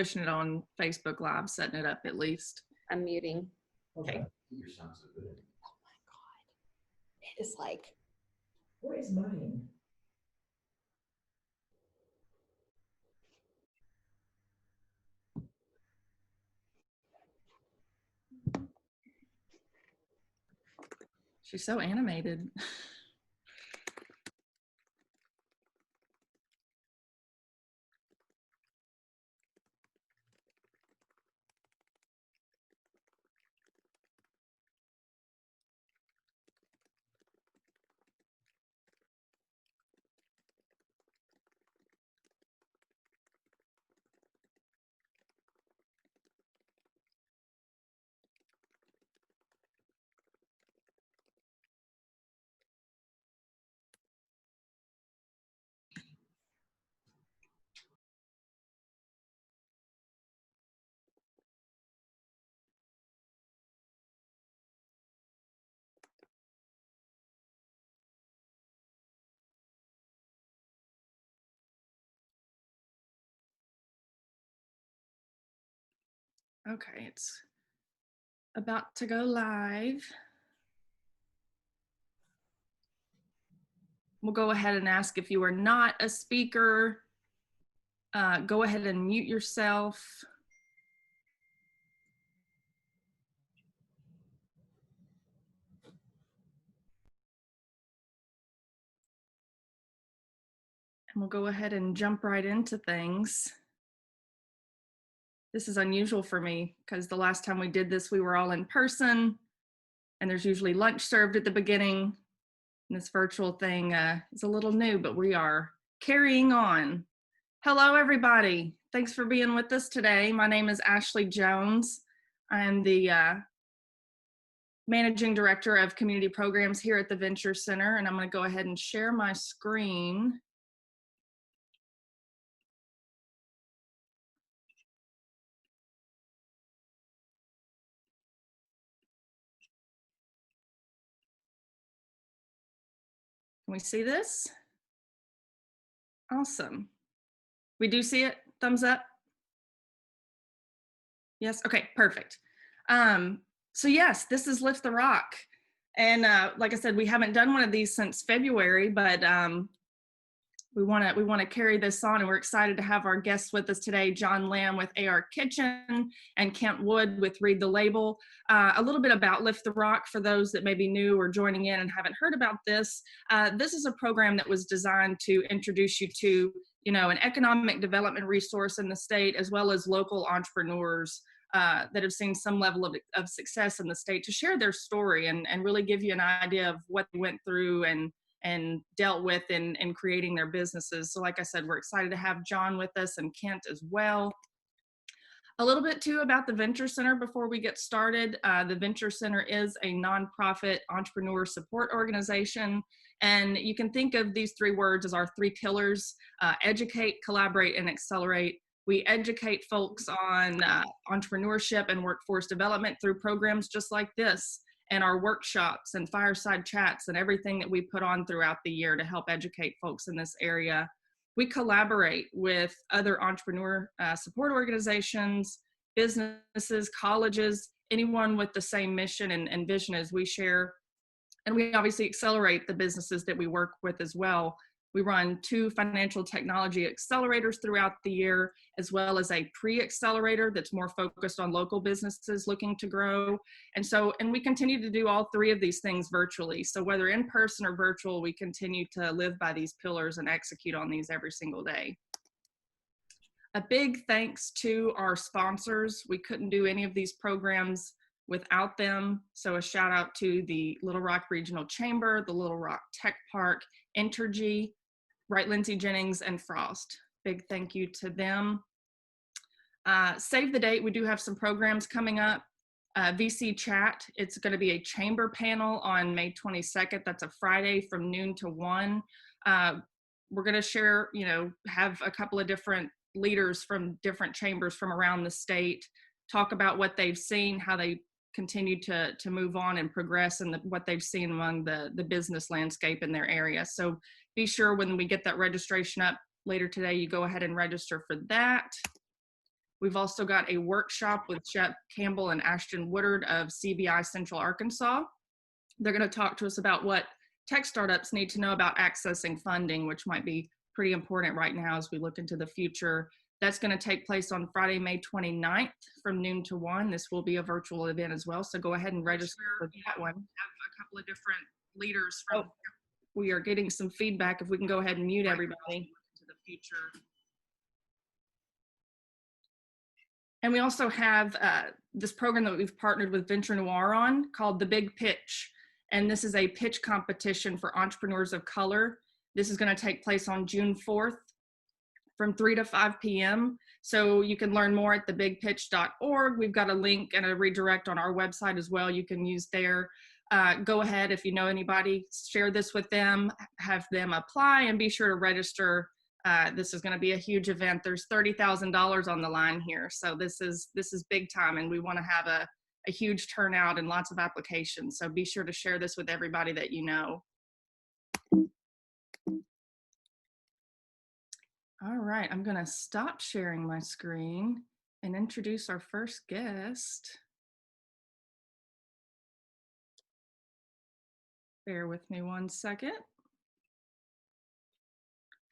pushing it on Facebook Live, setting it up at least. I'm muting. Okay. Your sounds so good. Oh my God. It is like. What is mine? She's so animated. Okay, it's about to go live. We'll go ahead and ask if you are not a speaker, go ahead and mute yourself. And we'll go ahead and jump right into things. This is unusual for me because the last time we did this, we were all in person and there's usually lunch served at the beginning. And this virtual thing is a little new, but we are carrying on. Hello, everybody. Thanks for being with us today. My name is Ashley Jones. I'm the Managing Director of Community Programs here at the Venture Center, and I'm going to go ahead and share my screen. Can we see this? Awesome. We do see it? Thumbs up? Yes? Okay, perfect. So yes, this is Lift the Rock. And like I said, we haven't done one of these since February, but we want to carry this on, and we're excited to have our guests with us today, John Lamb with ArKitchen and Kent Wood with ReadTheLabl. A little bit about Lift the Rock for those that may be new or joining in and haven't heard about this. This is a program that was designed to introduce you to, an economic development resource in the state, as well as local entrepreneurs that have seen some level of success in the state, to share their story and really give you an idea of what they went through and dealt with in creating their businesses. So like I said, we're excited to have John with us and Kent as well. A little bit too about the Venture Center before we get started. The Venture Center is a nonprofit entrepreneur support organization. And you can think of these three words as our three pillars: educate, collaborate, and accelerate. We educate folks on entrepreneurship and workforce development through programs just like this, and our workshops and fireside chats and everything that we put on throughout the year to help educate folks in this area. We collaborate with other entrepreneur support organizations, businesses, colleges, anyone with the same mission and vision as we share. And we obviously accelerate the businesses that we work with as well. We run 2 financial technology accelerators throughout the year, as well as a pre-accelerator that's more focused on local businesses looking to grow. And we continue to do all 3 of these things virtually. So whether in person or virtual, we continue to live by these pillars and execute on these every single day. A big thanks to our sponsors. We couldn't do any of these programs without them. So a shout out to the Little Rock Regional Chamber, the Little Rock Tech Park, Entrees, Wright Lindsay Jennings, and Frost. Big thank you to them. Save the date, we do have some programs coming up. VC Chat, it's going to be a chamber panel on May 22nd. That's a Friday from noon to 1. We're going to share, have a couple of different leaders from different chambers from around the state talk about what they've seen, how they continue to move on and progress, and what they've seen among the business landscape in their area. So be sure when we get that registration up later today, you go ahead and register for that. We've also got a workshop with Shep Campbell and Ashton Woodard of CBI Central Arkansas. They're going to talk to us about what tech startups need to know about accessing funding, which might be pretty important right now as we look into the future. That's going to take place on Friday, May 29th from noon to 1. This will be a virtual event as well, so go ahead and register for that one. Have a couple of different leaders from. We are getting some feedback. If we can go ahead and mute everybody to the future. And we also have this program that we've partnered with Venture Noir on called The Big Pitch. And this is a pitch competition for entrepreneurs of color. This is going to take place on June 4th from 3 to 5 p.m. So you can learn more at thebigpitch.org. We've got a link and a redirect on our website as well. You can use there. Go ahead, if you know anybody, share this with them, have them apply, and be sure to register. This is going to be a huge event. There's $30,000 on the line here. So this is big time, and we want to have a huge turnout and lots of applications. So be sure to share this with everybody that you know. All right, I'm going to stop sharing my screen and introduce our first guest. Bear with me one second.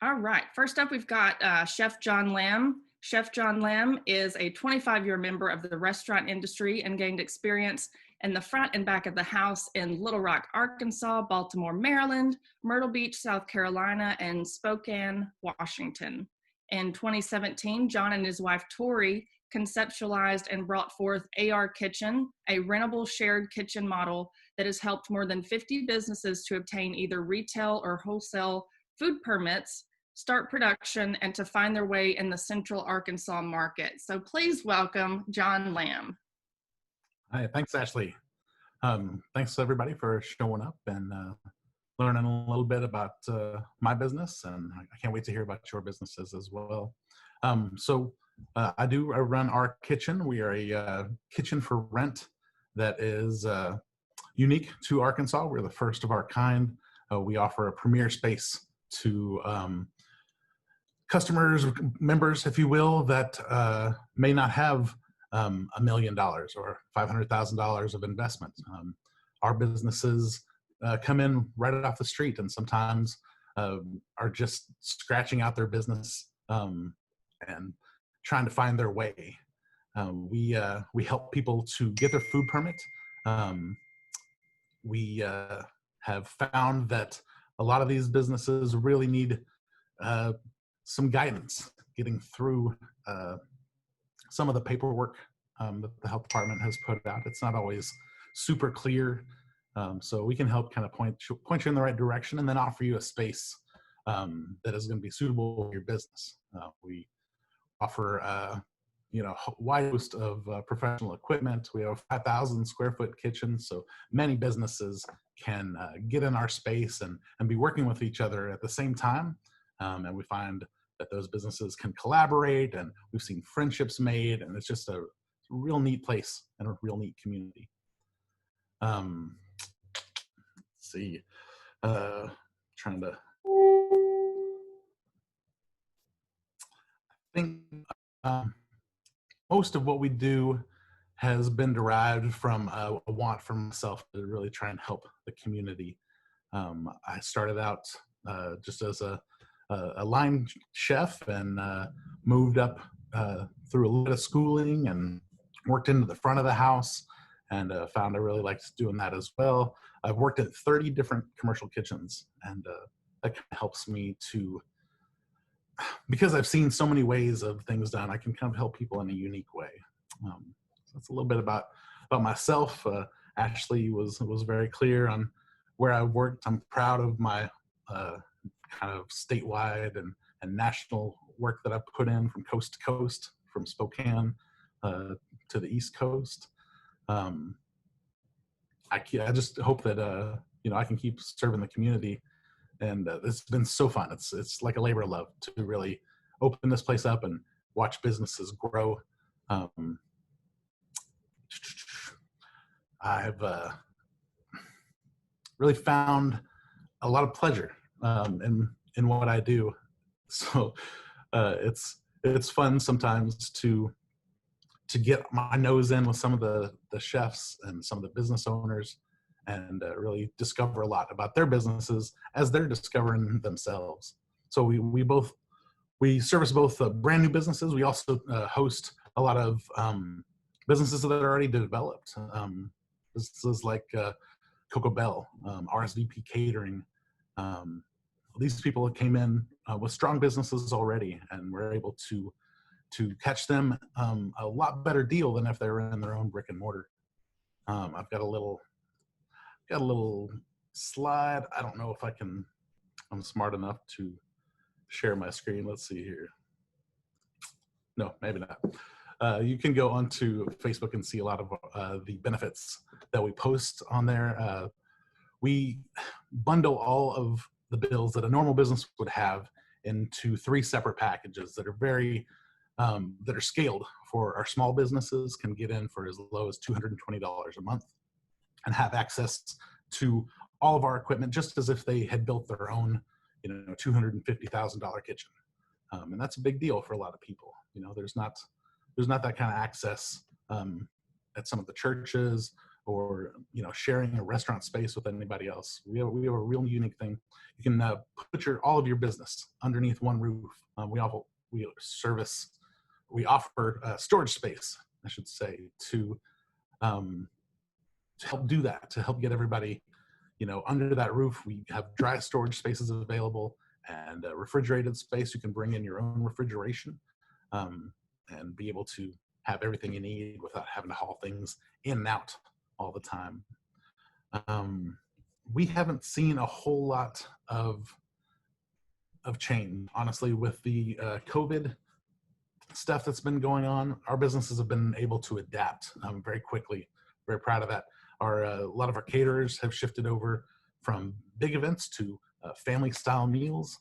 All right, first up, we've got Chef John Lamb. Chef John Lamb is a 25-year member of the restaurant industry and gained experience in the front and back of the house in Little Rock, Arkansas, Baltimore, Maryland, Myrtle Beach, South Carolina, and Spokane, Washington. In 2017, John and his wife, Tori, conceptualized and brought forth ArKitchen, a rentable shared kitchen model that has helped more than 50 businesses to obtain either retail or wholesale food permits, start production, and to find their way in the Central Arkansas market. So please welcome John Lamb. Hi, thanks, Ashley. Thanks everybody for showing up and learning a little bit about my business, and I can't wait to hear about your businesses as well. I run ArKitchen. We are a kitchen for rent that is unique to Arkansas. We're the first of our kind. We offer a premier space to customers, members, if you will, that may not have $1 million or $500,000 of investment. Our businesses come in right off the street and sometimes are just scratching out their business and trying to find their way. We help people to get their food permit. We have found that a lot of these businesses really need some guidance getting through some of the paperwork that the health department has put out. It's not always super clear. So we can help kind of point you in the right direction and then offer you a space that is going to be suitable for your business. We offer a wide host of professional equipment. We have a 5,000 square foot kitchen, so many businesses can get in our space and be working with each other at the same time. And we find that those businesses can collaborate, and we've seen friendships made, and it's just a real neat place and a real neat community. Let's see, trying to think. Most of what we do has been derived from a want for myself to really try and help the community. I started out just as a line chef and moved up through a little bit of schooling and worked into the front of the house, and found I really liked doing that as well. I've worked at 30 different commercial kitchens, and that kind of helps me to, because I've seen so many ways of things done, I can kind of help people in a unique way. So that's a little bit about myself. Ashley was very clear on where I worked. I'm proud of my kind of statewide and national work that I put in from coast to coast, from Spokane to the East Coast. I just hope that I can keep serving the community. And it's been so fun. It's like a labor of love to really open this place up and watch businesses grow. I've really found a lot of pleasure in what I do. So it's fun sometimes to to get my nose in with some of the chefs and some of the business owners, and really discover a lot about their businesses as they're discovering themselves. So we service both brand new businesses. We also host a lot of businesses that are already developed. Businesses like Coco Bell, RSVP Catering. These people came in with strong businesses already, and we're able to catch them a lot better deal than if they were in their own brick and mortar. I've got a little slide. I don't know if I'm smart enough to share my screen. Let's see here. No, maybe not. You can go onto Facebook and see a lot of the benefits that we post on there. We bundle all of the bills that a normal business would have into 3 separate packages that are very that are scaled for our small businesses, can get in for as low as $220 a month and have access to all of our equipment just as if they had built their own, $250,000 kitchen. And that's a big deal for a lot of people. There's not that kind of access at some of the churches, or sharing a restaurant space with anybody else. We have a real unique thing. You can put all of your business underneath one roof. We offer storage space, I should say, to help do that, to help get everybody under that roof. We have dry storage spaces available, and refrigerated space. You can bring in your own refrigeration and be able to have everything you need without having to haul things in and out all the time. We haven't seen a whole lot of change, honestly, with the COVID stuff that's been going on. Our businesses have been able to adapt very quickly. Very proud of that. A lot of our caterers have shifted over from big events to family style meals.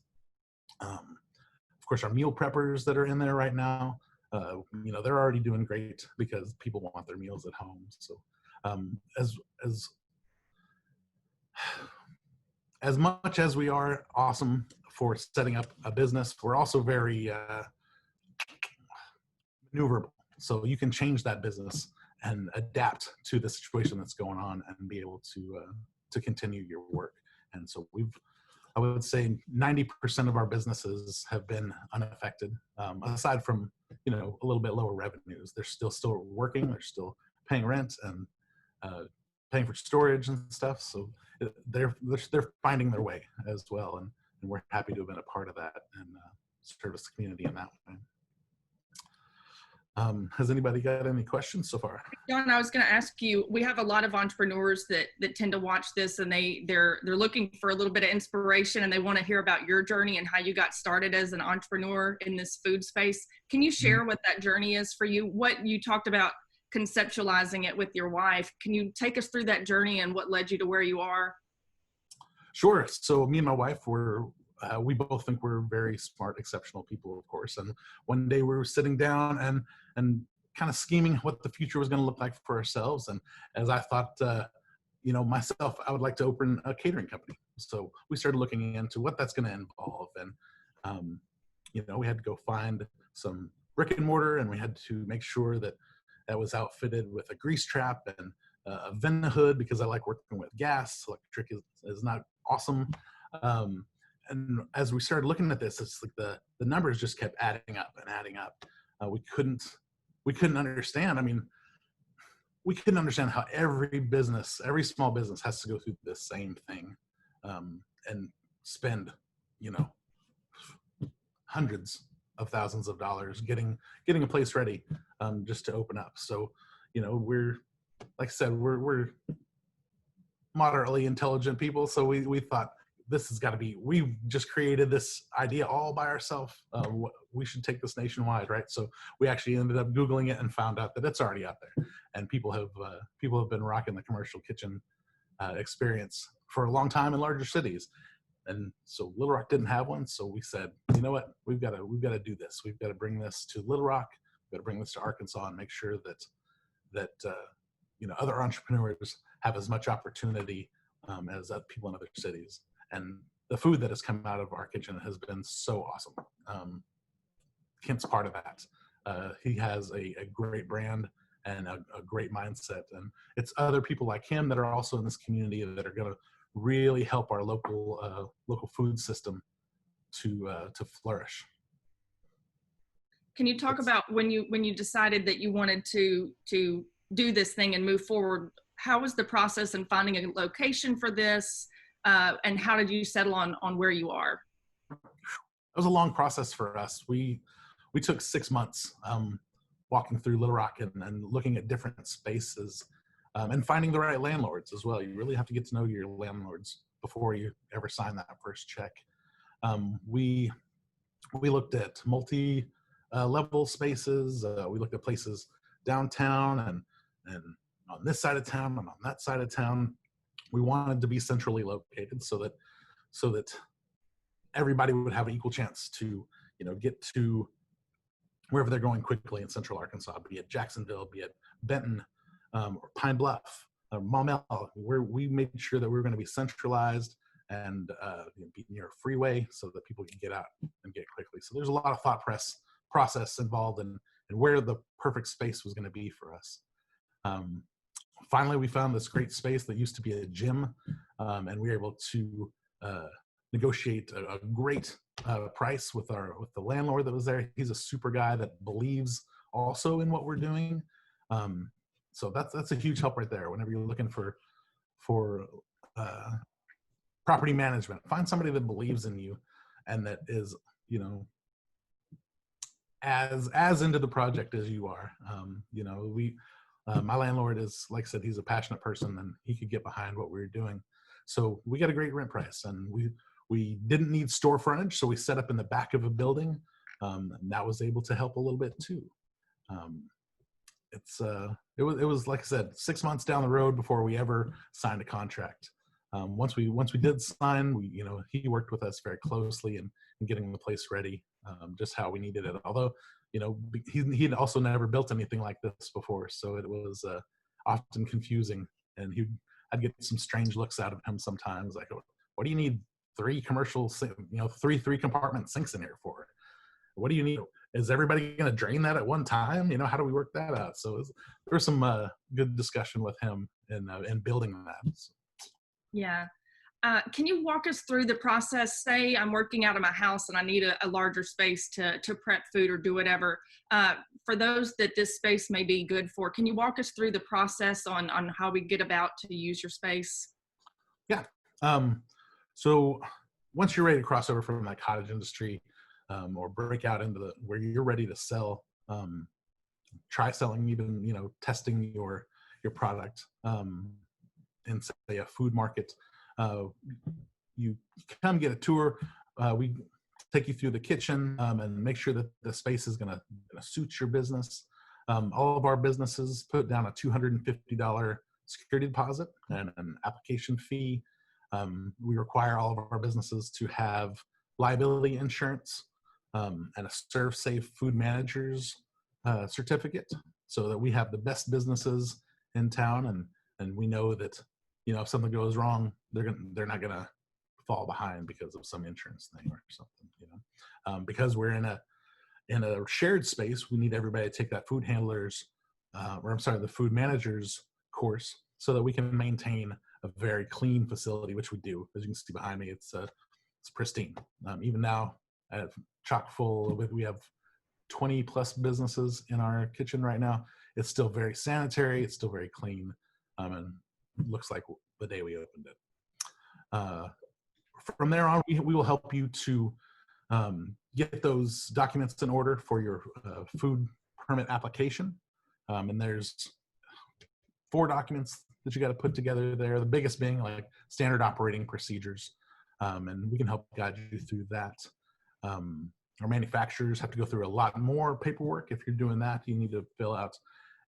Of course, our meal preppers that are in there right now, they're already doing great because people want their meals at home. So as much as we are awesome for setting up a business, we're also very maneuverable. So you can change that business and adapt to the situation that's going on and be able to continue your work. And so I would say 90% of our businesses have been unaffected, aside from, a little bit lower revenues. They're still working. They're still paying rent and paying for storage and stuff. So they're finding their way as well. And we're happy to have been a part of that and service the community in that way. Has anybody got any questions so far? John, I was going to ask you, we have a lot of entrepreneurs that tend to watch this, and they're looking for a little bit of inspiration, and they want to hear about your journey and how you got started as an entrepreneur in this food space. Can you share what that journey is for you? What you talked about conceptualizing it with your wife. Can you take us through that journey and what led you to where you are? Sure. So me and my wife we both think we're very smart, exceptional people, of course. And one day we were sitting down and kind of scheming what the future was going to look like for ourselves. And as I thought, myself, I would like to open a catering company. So we started looking into what that's going to involve. And, we had to go find some brick and mortar, and we had to make sure that was outfitted with a grease trap and a vent hood, because I like working with gas. Electric is not awesome. And as we started looking at this, it's like the numbers just kept adding up and adding up. We couldn't understand. I mean, we couldn't understand how every small business has to go through the same thing and spend, hundreds of thousands of dollars getting a place ready just to open up. So, we're, like I said, we're moderately intelligent people. So we thought, this has got to be, we've just created this idea all by ourselves. We should take this nationwide, right? So we actually ended up Googling it and found out that it's already out there. And people have been rocking the commercial kitchen experience for a long time in larger cities. And so Little Rock didn't have one. So we said, you know what, we've got to do this. We've got to bring this to Little Rock. We've got to bring this to Arkansas and make sure that other entrepreneurs have as much opportunity as people in other cities. And the food that has come out of ArKitchen has been so awesome. Kent's part of that. He has a great brand and a great mindset. And it's other people like him that are also in this community that are going to really help our local food system to flourish. Can you talk about when you decided that you wanted to do this thing and move forward? How was the process in finding a location for this, and how did you settle on where you are? It was a long process for us. We took 6 months walking through Little Rock and looking at different spaces and finding the right landlords as well. You really have to get to know your landlords before you ever sign that first check. We looked at multi-level spaces. We looked at places downtown and on this side of town and on that side of town. We wanted to be centrally located so that everybody would have an equal chance to, get to wherever they're going quickly in Central Arkansas, be it Jacksonville, be it Benton, or Pine Bluff, Maumelle, where we made sure that we were going to be centralized and be near a freeway so that people can get out and get quickly. So there's a lot of thought process involved in where the perfect space was going to be for us. Finally, we found this great space that used to be a gym, and we were able to negotiate a great price with the landlord that was there. He's a super guy that believes also in what we're doing. So that's a huge help right there. Whenever you're looking for property management, find somebody that believes in you and that is, as into the project as you are. My landlord is, like I said, he's a passionate person and he could get behind what we were doing. So we got a great rent price, and we didn't need store frontage, so we set up in the back of a building, and that was able to help a little bit too. It was like I said, 6 months down the road before we ever signed a contract. Once we did sign, he worked with us very closely in getting the place ready, just how we needed it. Although, he'd also never built anything like this before, so it was often confusing, and I'd get some strange looks out of him sometimes, like, what do you need 3 commercial, three compartment sinks in here for? What do you need? Is everybody going to drain that at one time? How do we work that out? So there was some good discussion with him in building that. So. Yeah. Can you walk us through the process? Say I'm working out of my house and I need a larger space to prep food or do whatever. For those that this space may be good for, can you walk us through the process on how we get about to use your space? Yeah. So once you're ready to cross over from that cottage industry or break out into where you're ready to sell, try selling, even, testing your product in, say, a food market. You come get a tour. We take you through the kitchen and make sure that the space is going to suit your business. All of our businesses put down a $250 security deposit and an application fee. We require all of our businesses to have liability insurance and a Serve Safe Food Managers certificate, so that we have the best businesses in town, and we know that if something goes wrong, they're not gonna fall behind because of some insurance thing or something. Because we're in a shared space, we need everybody to take that the food managers course, so that we can maintain a very clean facility, which we do. As you can see behind me, it's pristine. Even now, chock full we have 20 plus businesses in our kitchen right now. It's still very sanitary. It's still very clean, and looks like the day we opened it. From there on, we will help you to get those documents in order for your food permit application. And there's 4 documents that you got to put together there. The biggest being like standard operating procedures. And we can help guide you through that. Our manufacturers have to go through a lot more paperwork. If you're doing that, you need to fill out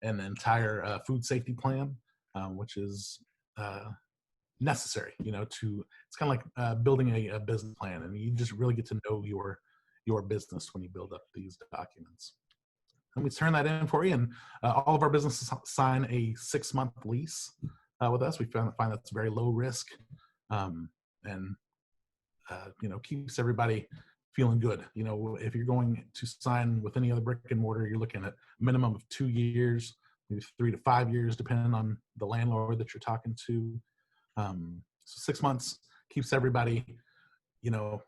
an entire food safety plan, which is necessary, it's kind of like building a business plan, and you just really get to know your business when you build up these documents. And we turn that in for you, and all of our businesses sign a 6-month lease with us. We find that's very low risk, and keeps everybody feeling good. You know, if you're going to sign with any other brick and mortar, you're looking at a minimum of 2 years, maybe 3 to 5 years, depending on the landlord that you're talking to. So 6 months keeps everybody, you know,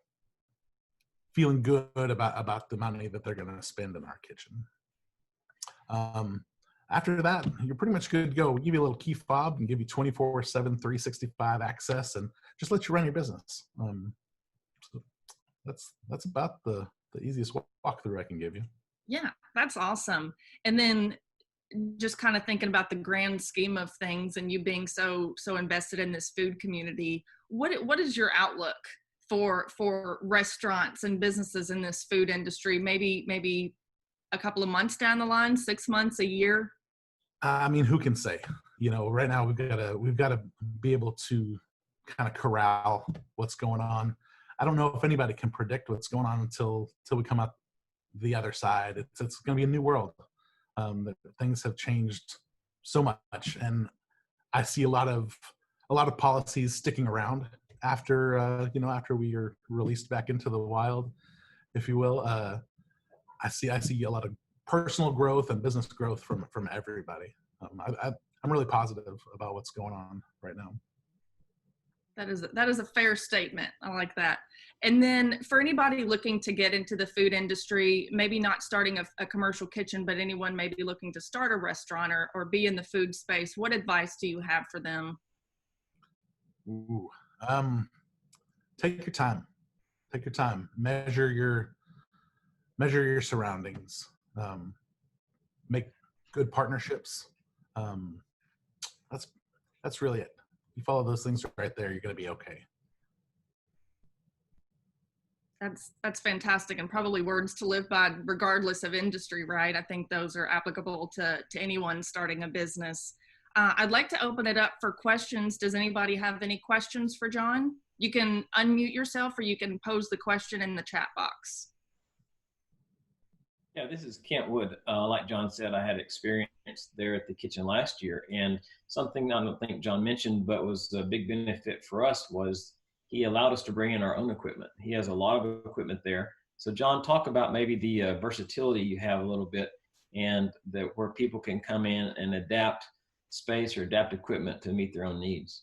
feeling good about the money that they're going to spend in our kitchen. After that, you're pretty much good to go. We'll give you a little key fob and give you 24/7, 365 access, and just let you run your business. So that's about the easiest walkthrough I can give you. Yeah, that's awesome. And then just kind of thinking about the grand scheme of things and you being so invested in this food community, what is your outlook for restaurants and businesses in this food industry? Maybe a couple of months down the line, 6 months, a year? I mean, who can say? You know, right now we've got to be able to kind of corral what's going on. I don't know if anybody can predict what's going on until we come out the other side. It's going to be a new world. Things have changed so much, and I see a lot of policies sticking around after after we are released back into the wild, if you will. I see a lot of personal growth and business growth from everybody. I'm really positive about what's going on right now. That is a fair statement. I like that. And then for anybody looking to get into the food industry, maybe not starting a commercial kitchen, but anyone maybe looking to start a restaurant or be in the food space, what advice do you have for them? Ooh, take your time. Take your time. Measure your surroundings. Make good partnerships. That's really it. You follow those things right there, you're going to be okay. That's fantastic, and probably words to live by regardless of industry, right? I think those are applicable to anyone starting a business. I'd like to open it up for questions. Does anybody have any questions for John? You can unmute yourself or you can pose the question in the chat box. Yeah, this is Kent Wood. Like John said, I had experience there at the kitchen last year, and something I don't think John mentioned, but was a big benefit for us was he allowed us to bring in our own equipment. He has a lot of equipment there. So John, talk about maybe the versatility you have a little bit, and where people can come in and adapt space or adapt equipment to meet their own needs.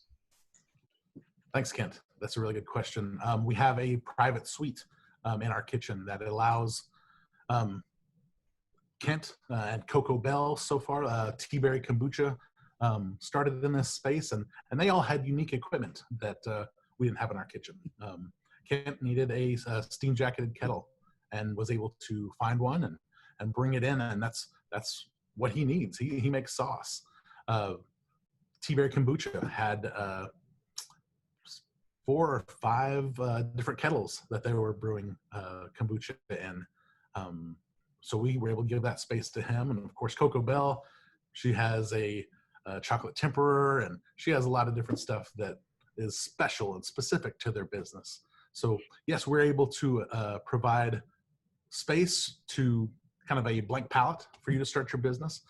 Thanks, Kent. That's a really good question. We have a private suite in our kitchen that allows Kent and Coco Bell so far, Tea-Berry Kombucha, started in this space, and they all had unique equipment that we didn't have in our kitchen. Kent needed a steam-jacketed kettle and was able to find one and bring it in, and that's what he needs. He makes sauce. Tea-Berry Kombucha had 4 or 5 different kettles that they were brewing kombucha in. So we were able to give that space to him. And of course, Coco Bell, she has a chocolate temperer, and she has a lot of different stuff that is special and specific to their business. So yes, we're able to provide space to kind of a blank palette for you to start your business.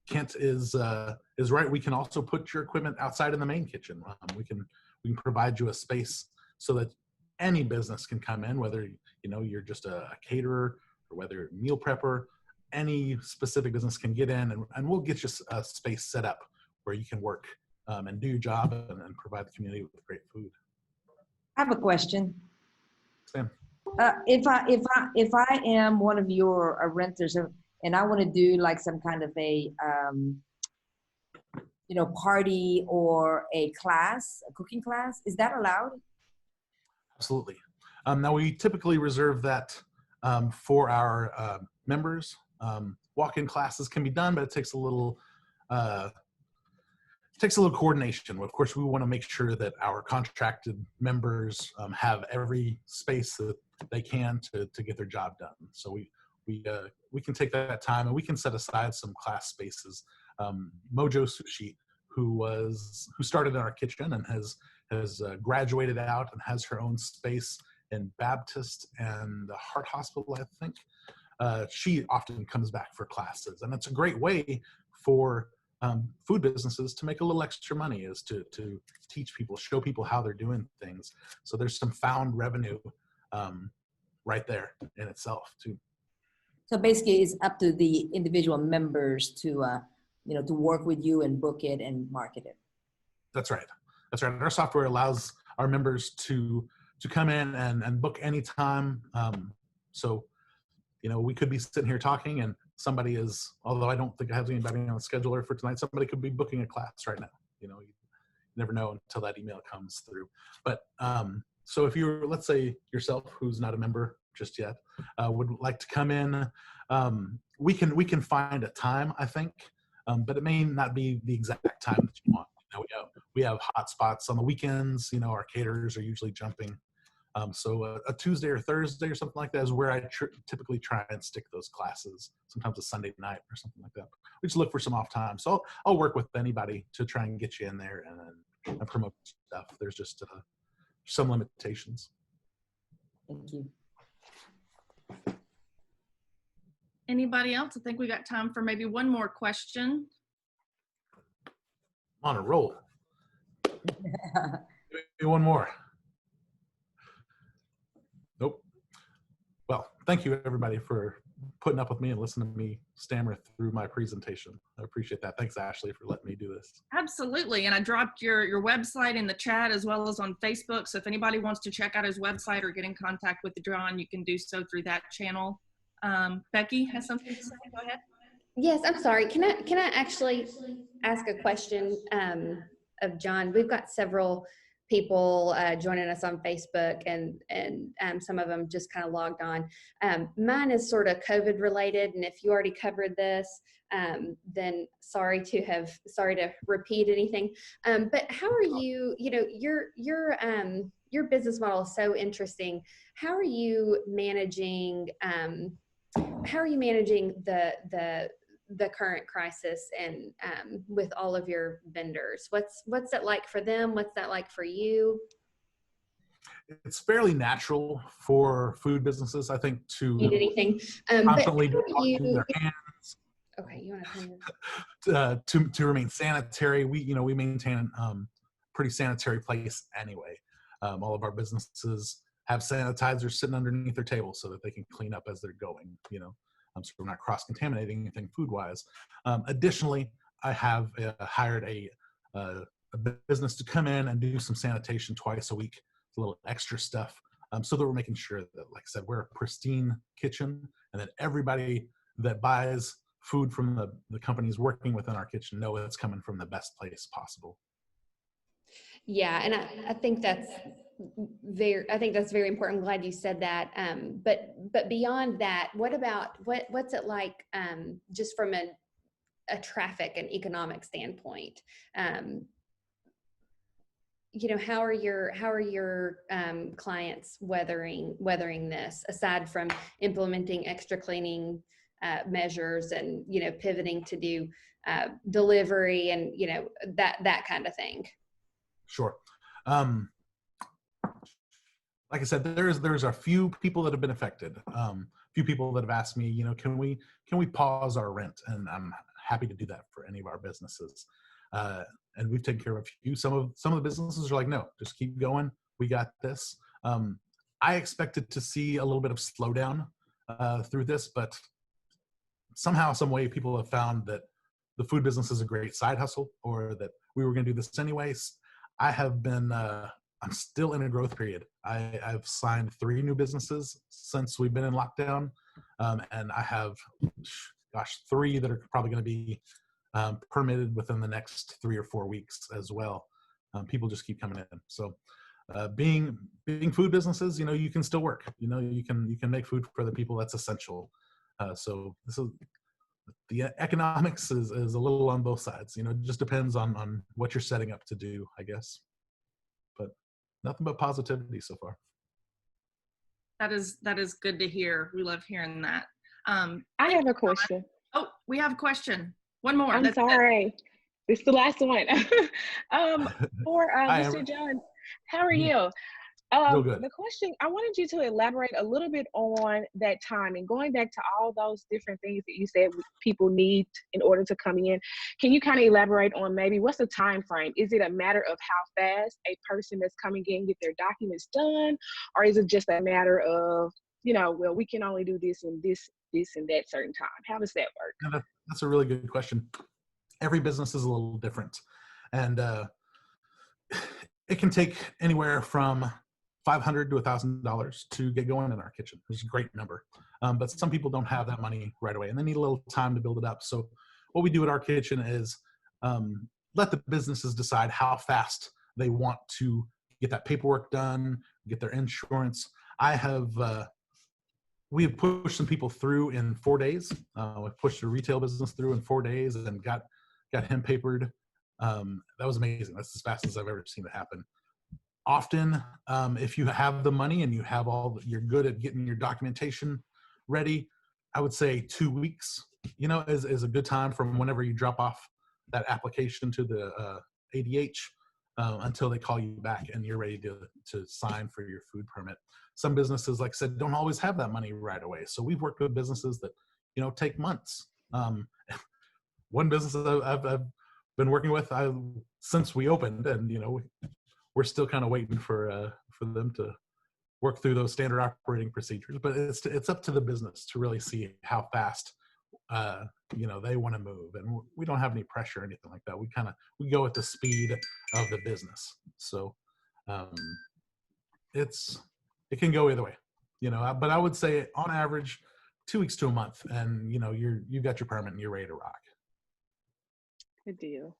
Kent is right. We can also put your equipment outside in the main kitchen. We can provide you a space so that any business can come in, whether you're just a caterer or whether you're a meal prepper. Any specific business can get in, and we'll get you a space set up where you can work and do your job and provide the community with great food. I have a question. Sam. If I am one of your renters and I want to do like some kind of a party or a cooking class, is that allowed? Absolutely. Now we typically reserve that for our members. Walk-in classes can be done, but it takes a little coordination. Of course, we want to make sure that our contracted members have every space that they can to get their job done. So we can take that time, and we can set aside some class spaces. Mojo Sushi, who started in our kitchen and has graduated out and has her own space in Baptist and the Heart Hospital, I think. She often comes back for classes, and it's a great way for food businesses to make a little extra money, is to teach people, show people how they're doing things. So there's some found revenue right there in itself too. So basically, it's up to the individual members to, to work with you and book it and market it. That's right. That's right. Our software allows our members to come in and book anytime. So, we could be sitting here talking and somebody is, although I don't think I have anybody on the scheduler for tonight, somebody could be booking a class right now. You never know until that email comes through. But so if you're, let's say yourself, who's not a member just yet, would like to come in, we can find a time, I think, but it may not be the exact time that you want. We have hot spots on the weekends. Our caterers are usually jumping. So a Tuesday or Thursday or something like that is where I typically try and stick those classes. Sometimes a Sunday night or something like that. We just look for some off time. So I'll work with anybody to try and get you in there and promote stuff. There's just some limitations. Thank you. Anybody else? I think we got time for maybe one more question. On a roll. Maybe one more. Nope. Well, thank you everybody for putting up with me and listening to me stammer through my presentation. I appreciate that. Thanks, Ashley, for letting me do this. Absolutely. And I dropped your website in the chat as well as on Facebook. So if anybody wants to check out his website or get in contact with John, you can do so through that channel. Becky has something to say. Go ahead. Yes, I'm sorry. Can I actually ask a question of John? We've got several people joining us on Facebook, and some of them just kind of logged on. Mine is sort of COVID related, and if you already covered this, then sorry to repeat anything. But how are you? Your business model is so interesting. How are you managing? How are you managing the current crisis and with all of your vendors? What's that like for them? What's that like for you? It's fairly natural for food businesses, I think, to Need anything? constantly but how do washing their hands. Okay, you want to remain sanitary. We maintain a pretty sanitary place anyway. All of our businesses have sanitizers sitting underneath their table so that they can clean up as they're going. So we're not cross-contaminating anything food-wise. Additionally, I have hired a business to come in and do some sanitation twice a week, a little extra stuff, so that we're making sure that, like I said, we're a pristine kitchen, and that everybody that buys food from the companies working within our kitchen know it's coming from the best place possible. Yeah, and I think that's very important. I'm glad you said that. But beyond that, what's it like just from a traffic and economic standpoint? How are your clients weathering this, aside from implementing extra cleaning measures and pivoting to do delivery and that kind of thing? Sure. Like I said, there's a few people that have been affected. A few people that have asked me, can we pause our rent? And I'm happy to do that for any of our businesses. And we've taken care of a few. Some of the businesses are like, no, just keep going. We got this. I expected to see a little bit of slowdown through this, but somehow, some way, people have found that the food business is a great side hustle, or that we were going to do this anyways. I have been, I'm still in a growth period. I've signed 3 new businesses since we've been in lockdown. And I have, 3 that are probably going to be permitted within the next 3 or 4 weeks as well. People just keep coming in. So being food businesses, you can still work. You can make food for the people. That's essential. So this is, the economics is a little on both sides. It just depends on what you're setting up to do, I guess. But nothing but positivity so far. That is good to hear. We love hearing that. I have a question. Oh, we have a question. One more. I'm sorry. This is the last one. For Mr. John, how are you? Real good. The question, I wanted you to elaborate a little bit on that time and going back to all those different things that you said people need in order to come in. Can you kind of elaborate on maybe what's the time frame? Is it a matter of how fast a person that's coming in get their documents done? Or is it just a matter of well, we can only do this and this and that certain time? How does that work? That's a really good question. Every business is a little different, and it can take anywhere from $500 to $1,000 to get going in our kitchen, which is a great number. But some people don't have that money right away, and they need a little time to build it up. So what we do at our kitchen is let the businesses decide how fast they want to get that paperwork done, get their insurance. We have pushed some people through in 4 days. We pushed a retail business through in 4 days and got him papered. That was amazing. That's as fast as I've ever seen it happen. Often, if you have the money and you're good at getting your documentation ready, I would say 2 weeks, is a good time from whenever you drop off that application to the ADH until they call you back and you're ready to sign for your food permit. Some businesses, like I said, don't always have that money right away. So we've worked with businesses that, take months. One business I've been working with since we opened, and we're still kind of waiting for them to work through those standard operating procedures. But it's up to the business to really see how fast they want to move, and we don't have any pressure or anything like that. We go at the speed of the business. So it can go either way, but I would say on average 2 weeks to a month, and you've got your permit and you're ready to rock. Good deal.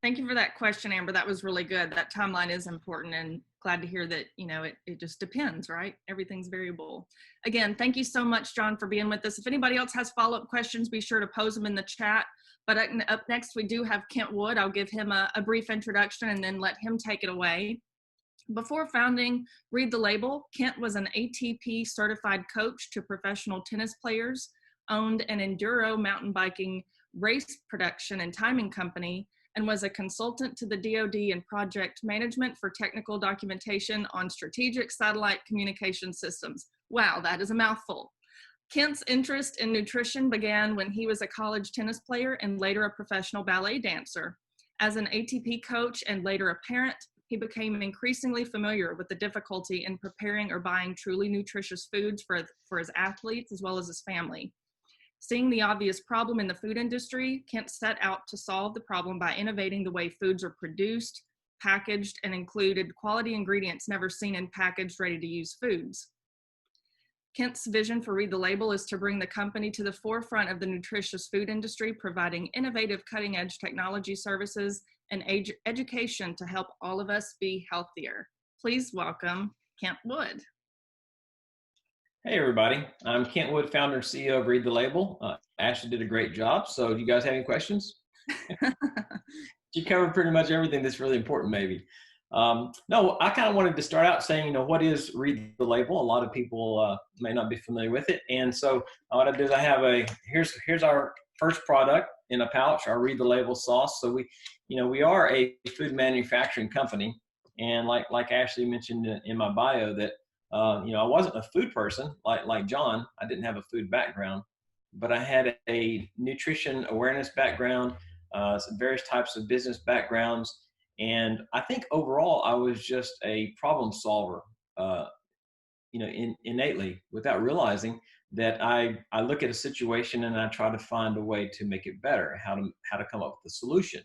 Thank you for that question, Amber. That was really good. That timeline is important, and glad to hear that, it just depends, right? Everything's variable. Again, thank you so much, John, for being with us. If anybody else has follow-up questions, be sure to pose them in the chat. But up next, we do have Kent Wood. I'll give him a brief introduction and then let him take it away. Before founding ReadTheLabl, Kent was an ATP certified coach to professional tennis players, owned an enduro mountain biking race production and timing company, and was a consultant to the DoD in project management for technical documentation on strategic satellite communication systems. Wow, that is a mouthful. Kent's interest in nutrition began when he was a college tennis player and later a professional ballet dancer. As an ATP coach and later a parent, he became increasingly familiar with the difficulty in preparing or buying truly nutritious foods for his athletes as well as his family. Seeing the obvious problem in the food industry, Kent set out to solve the problem by innovating the way foods are produced, packaged, and included quality ingredients never seen in packaged, ready-to-use foods. Kent's vision for ReadTheLabl is to bring the company to the forefront of the nutritious food industry, providing innovative cutting-edge technology services and education to help all of us be healthier. Please welcome Kent Wood. Hey everybody, I'm Kent Wood, founder and CEO of ReadTheLabl. Ashley did a great job, so do you guys have any questions? She covered pretty much everything that's really important, maybe. No, I kind of wanted to start out saying, what is ReadTheLabl? A lot of people may not be familiar with it, and so what I do is I have here's our first product in a pouch, our ReadTheLabl sauce. So we are a food manufacturing company, and like Ashley mentioned in my bio that. I wasn't a food person like John. I didn't have a food background, but I had a nutrition awareness background, some various types of business backgrounds. And I think overall, I was just a problem solver, innately, without realizing that I look at a situation and I try to find a way to make it better, how to come up with a solution.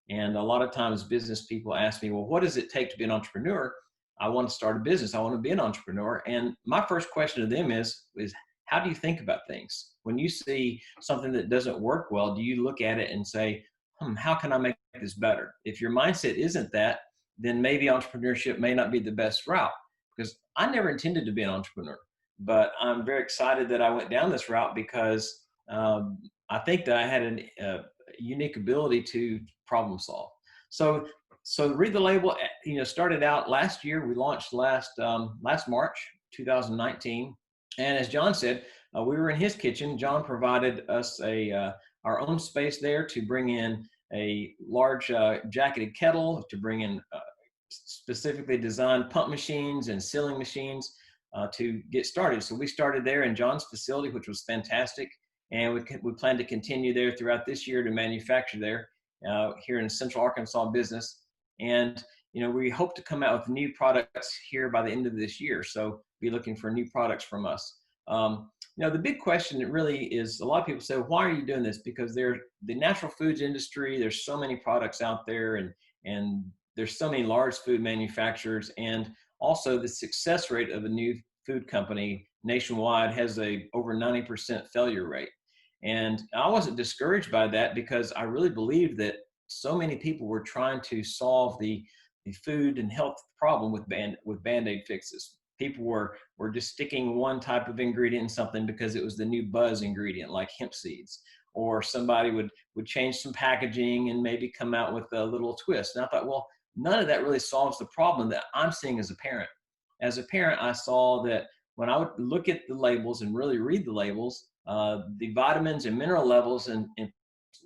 And a lot of times business people ask me, well, what does it take to be an entrepreneur? I want to start a business. I want to be an entrepreneur. And my first question to them is how do you think about things? When you see something that doesn't work well, do you look at it and say, how can I make this better? If your mindset isn't that, then maybe entrepreneurship may not be the best route, because I never intended to be an entrepreneur. But I'm very excited that I went down this route because I think that I had a unique ability to problem solve. So ReadTheLabl, started out last year. We launched last March 2019, and as John said, we were in his kitchen. John provided us our own space there to bring in a large jacketed kettle, to bring in specifically designed pump machines and sealing machines to get started. So we started there in John's facility, which was fantastic, and we plan to continue there throughout this year to manufacture there here in Central Arkansas business. And we hope to come out with new products here by the end of this year. So be looking for new products from us. The big question really is, a lot of people say, why are you doing this? Because the natural foods industry, there's so many products out there, and there's so many large food manufacturers, and also the success rate of a new food company nationwide has a over 90% failure rate. And I wasn't discouraged by that, because I really believed that so many people were trying to solve the food and health problem with Band-Aid fixes. People were just sticking one type of ingredient in something because it was the new buzz ingredient, like hemp seeds, or somebody would change some packaging and maybe come out with a little twist. And I thought, well, none of that really solves the problem that I'm seeing as a parent. As a parent, I saw that when I would look at the labels and really read the labels, the vitamins and mineral levels and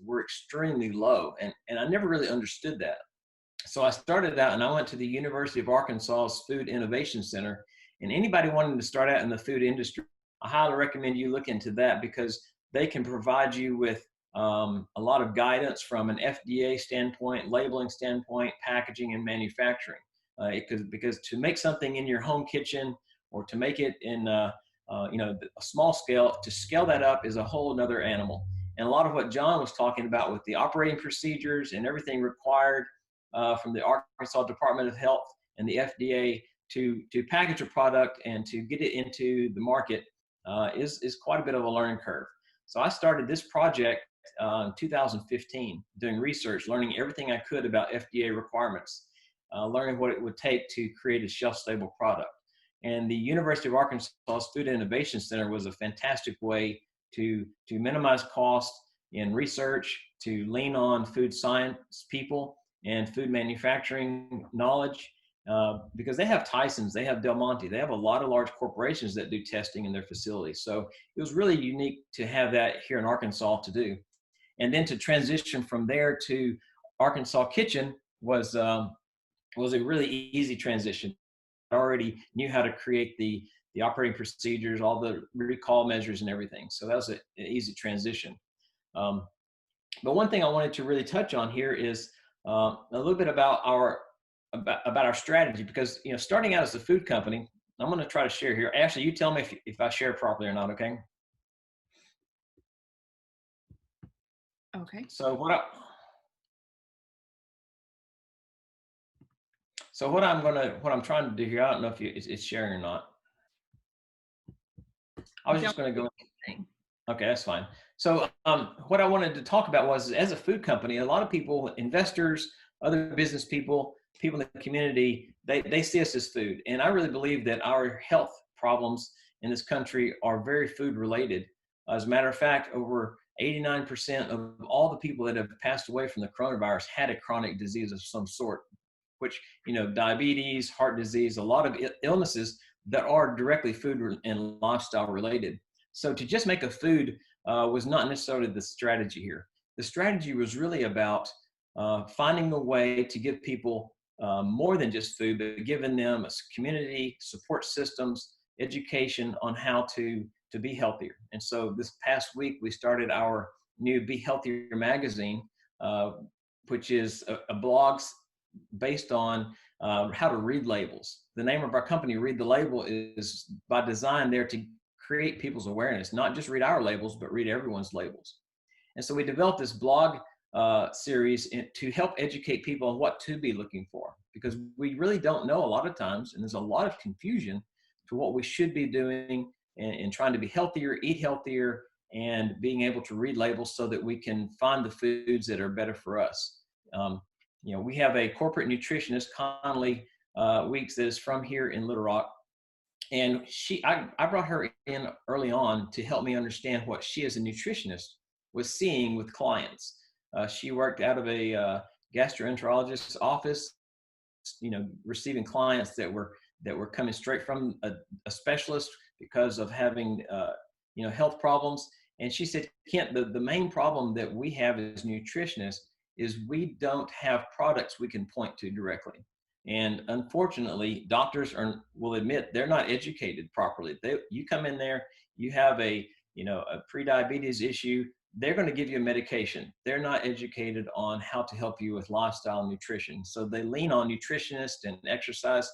were extremely low. And I never really understood that. So I started out and I went to the University of Arkansas's Food Innovation Center. And anybody wanting to start out in the food industry, I highly recommend you look into that, because they can provide you with a lot of guidance from an FDA standpoint, labeling standpoint, packaging, and manufacturing. Because to make something in your home kitchen, or to make it in a small scale, to scale that up is a whole another animal. And a lot of what John was talking about with the operating procedures and everything required from the Arkansas Department of Health and the FDA to package a product and to get it into the market is quite a bit of a learning curve. So I started this project in 2015, doing research, learning everything I could about FDA requirements, learning what it would take to create a shelf-stable product. And the University of Arkansas's Food Innovation Center was a fantastic way to minimize cost in research, to lean on food science people and food manufacturing knowledge, because they have Tyson's, they have Del Monte, they have a lot of large corporations that do testing in their facilities. So it was really unique to have that here in Arkansas to do. And then to transition from there to Arkansas Kitchen was a really easy transition. I already knew how to create the operating procedures, all the recall measures and everything. So that was an easy transition. But one thing I wanted to really touch on here is a little bit about our strategy, because starting out as a food company, I'm going to try to share here. Ashley, you tell me if I share properly or not, okay? Okay. So what I'm trying to do here, I don't know if it's sharing or not. I was just going to go. Okay, that's fine. So what I wanted to talk about was, as a food company, a lot of people, investors, other business people in the community, they see us as food. And I really believe that our health problems in this country are very food related. As a matter of fact, over 89% of all the people that have passed away from the coronavirus had a chronic disease of some sort, which, diabetes, heart disease, a lot of illnesses that are directly food and lifestyle related. So to just make a food was not necessarily the strategy here. The strategy was really about finding a way to give people more than just food, but giving them a community, support systems, education on how to be healthier. And so this past week, we started our new Be Healthier magazine, which is a blog based on how to read labels. The name of our company, ReadTheLabl, is by design there to create people's awareness, not just read our labels, but read everyone's labels. And so we developed this blog series to help educate people on what to be looking for, because we really don't know a lot of times, and there's a lot of confusion to what we should be doing and trying to be healthier, eat healthier, and being able to read labels so that we can find the foods that are better for us. We have a corporate nutritionist, Conley Weeks, that is from here in Little Rock. And I brought her in early on to help me understand what she as a nutritionist was seeing with clients. She worked out of a gastroenterologist's office, receiving clients that were coming straight from a specialist because of having health problems. And she said, Kent, the main problem that we have as nutritionists is we don't have products we can point to directly. And unfortunately, doctors will admit they're not educated properly. You come in there, you have a pre-diabetes issue, they're going to give you a medication. They're not educated on how to help you with lifestyle nutrition. So they lean on nutritionists and exercise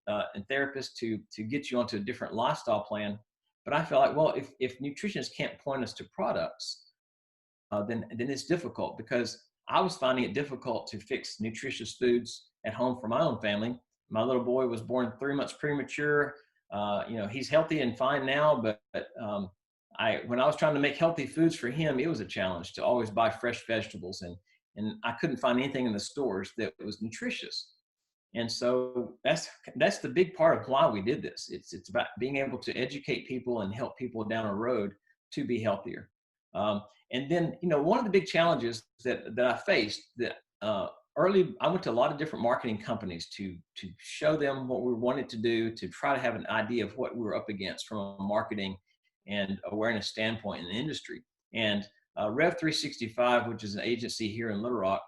and therapists to get you onto a different lifestyle plan. But I feel like, well, if nutritionists can't point us to products, then it's difficult, because I was finding it difficult to fix nutritious foods at home for my own family. My little boy was born 3 months premature. He's healthy and fine now, but when I was trying to make healthy foods for him, it was a challenge to always buy fresh vegetables, and I couldn't find anything in the stores that was nutritious. And so that's the big part of why we did this. It's about being able to educate people and help people down a road to be healthier. And then, one of the big challenges that I faced, that early, I went to a lot of different marketing companies to show them what we wanted to do, to try to have an idea of what we were up against from a marketing and awareness standpoint in the industry. And Rev 365, which is an agency here in Little Rock,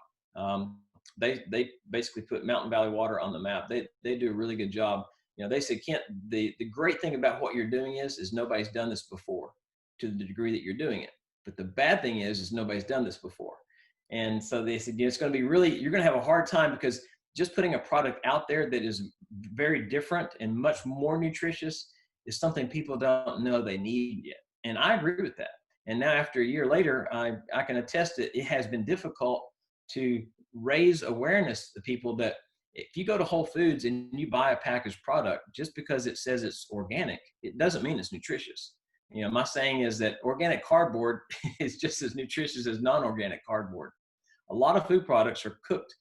they basically put Mountain Valley Water on the map. They do a really good job. They said, Kent, the great thing about what you're doing is nobody's done this before to the degree that you're doing it. But the bad thing is nobody's done this before. And so they said, it's going to be you're going to have a hard time, because just putting a product out there that is very different and much more nutritious is something people don't know they need yet. And I agree with that. And now, after a year later, I can attest that it has been difficult to raise awareness to people that if you go to Whole Foods and you buy a packaged product, just because it says it's organic, it doesn't mean it's nutritious. My saying is that organic cardboard is just as nutritious as non-organic cardboard. A lot of food products are cooked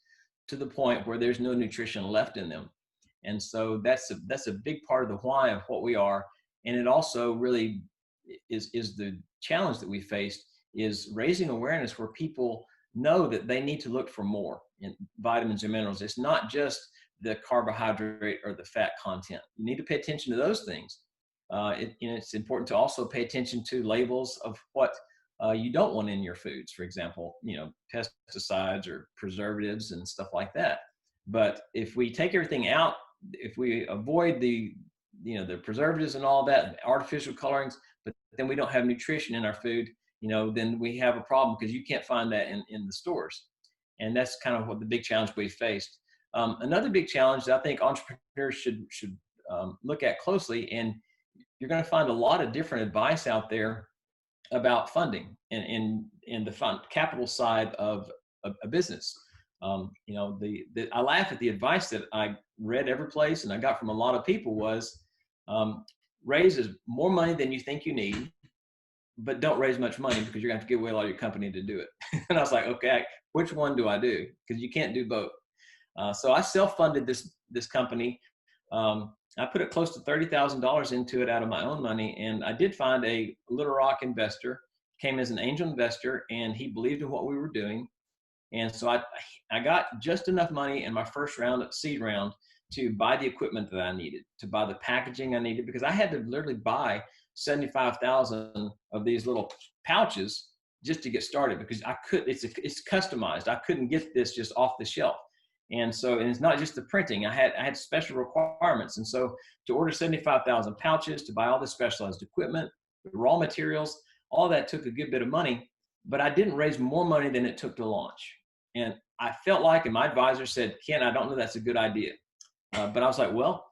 to the point where there's no nutrition left in them. And so that's a big part of the why of what we are. And it also really is the challenge that we faced, is raising awareness where people know that they need to look for more in vitamins and minerals. It's not just the carbohydrate or the fat content. You need to pay attention to those things. It's important to also pay attention to labels of what you don't want in your foods. For example, pesticides or preservatives and stuff like that. But if we take everything out, if we avoid the preservatives and all that, artificial colorings, but then we don't have nutrition in our food, then we have a problem, because you can't find that in the stores. And that's kind of what the big challenge we faced. Another big challenge that I think entrepreneurs should look at closely, and you're going to find a lot of different advice out there about funding and the capital side of a business. I laugh at the advice that I read every place and I got from a lot of people was, raise more money than you think you need, but don't raise much money, because you're going to have to give away a lot of your company to do it. And I was like, okay, which one do I do? Because you can't do both. So I self-funded this company. I put it close to $30,000 into it out of my own money. And I did find a Little Rock investor, came as an angel investor, and he believed in what we were doing. And so I got just enough money in my first round, seed round, to buy the equipment that I needed, to buy the packaging I needed, because I had to literally buy 75,000 of these little pouches just to get started, because it's customized. I couldn't get this just off the shelf. And it's not just the printing. I had special requirements. And so to order 75,000 pouches, to buy all the specialized equipment, the raw materials, all that took a good bit of money, but I didn't raise more money than it took to launch. And I felt like, and my advisor said, Ken, I don't know that's a good idea. But I was like, well,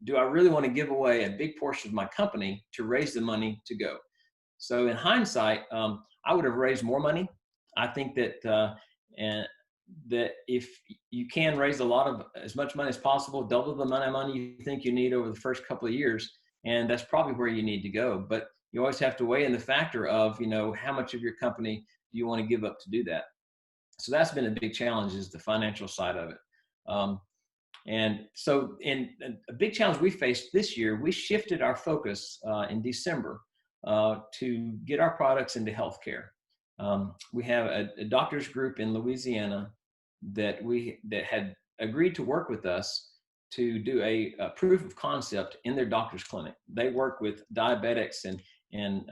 do I really want to give away a big portion of my company to raise the money to go? So in hindsight, I would have raised more money. I think that if you can raise as much money as possible, double the amount of money you think you need over the first couple of years, and that's probably where you need to go. But you always have to weigh in the factor of, how much of your company do you want to give up to do that? So that's been a big challenge, is the financial side of it. And so a big challenge we faced this year, we shifted our focus in December to get our products into healthcare. We have a doctors group in Louisiana that had agreed to work with us to do a proof of concept in their doctor's clinic. They work with diabetics and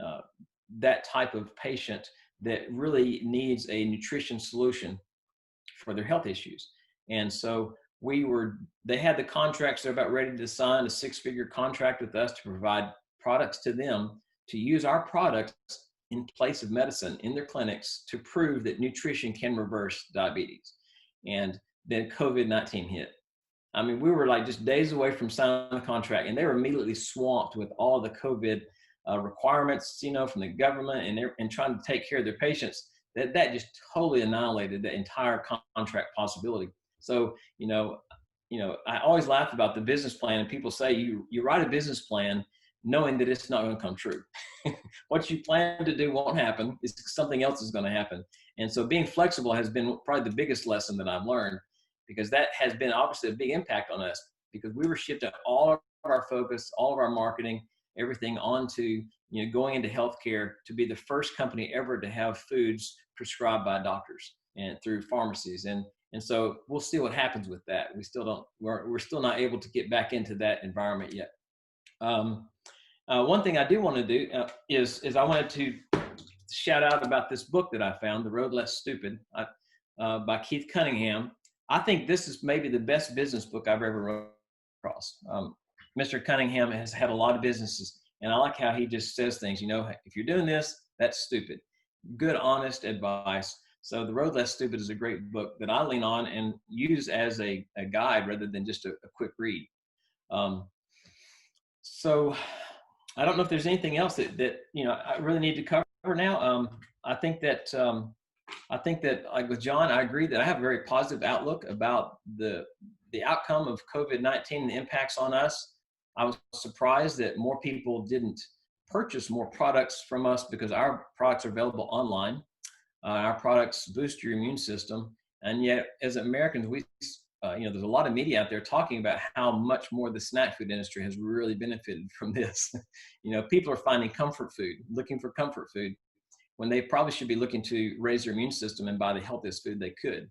that type of patient that really needs a nutrition solution for their health issues. And so they had the contracts, they're about ready to sign a 6-figure contract with us to provide products to them, to use our products in place of medicine in their clinics to prove that nutrition can reverse diabetes. And then COVID-19 hit. I mean, we were like just days away from signing the contract, and they were immediately swamped with all the COVID requirements, you know, from the government and trying to take care of their patients. That just totally annihilated the entire contract possibility. So, you know, I always laugh about the business plan, and people say you write a business plan knowing that it's not going to come true. What you plan to do won't happen. It's something else is going to happen. And so being flexible has been probably the biggest lesson that I've learned, because that has been obviously a big impact on us, because we were shifting all of our focus, all of our marketing, everything onto, you know, going into healthcare to be the first company ever to have foods prescribed by doctors and through pharmacies. And so we'll see what happens with that. We're still not able to get back into that environment yet. One thing I do want to do is I wanted to shout out about this book that I found, The Road Less Stupid, by Keith Cunningham. I think this is maybe the best business book I've ever run across. Mr. Cunningham has had a lot of businesses, and I like how he just says things, you know, if you're doing this, that's stupid. Good, honest advice. So The Road Less Stupid is a great book that I lean on and use as a guide rather than just a quick read. So I don't know if there's anything else that you know I really need to cover now. I think that like with John, I agree that I have a very positive outlook about the outcome of COVID-19 and the impacts on us. I was surprised that more people didn't purchase more products from us because our products are available online. Our products boost your immune system, and yet as Americans, we you know, there's a lot of media out there talking about how much more the snack food industry has really benefited from this. You know, people are finding comfort food, looking for comfort food, when they probably should be looking to raise their immune system and buy the healthiest food they could.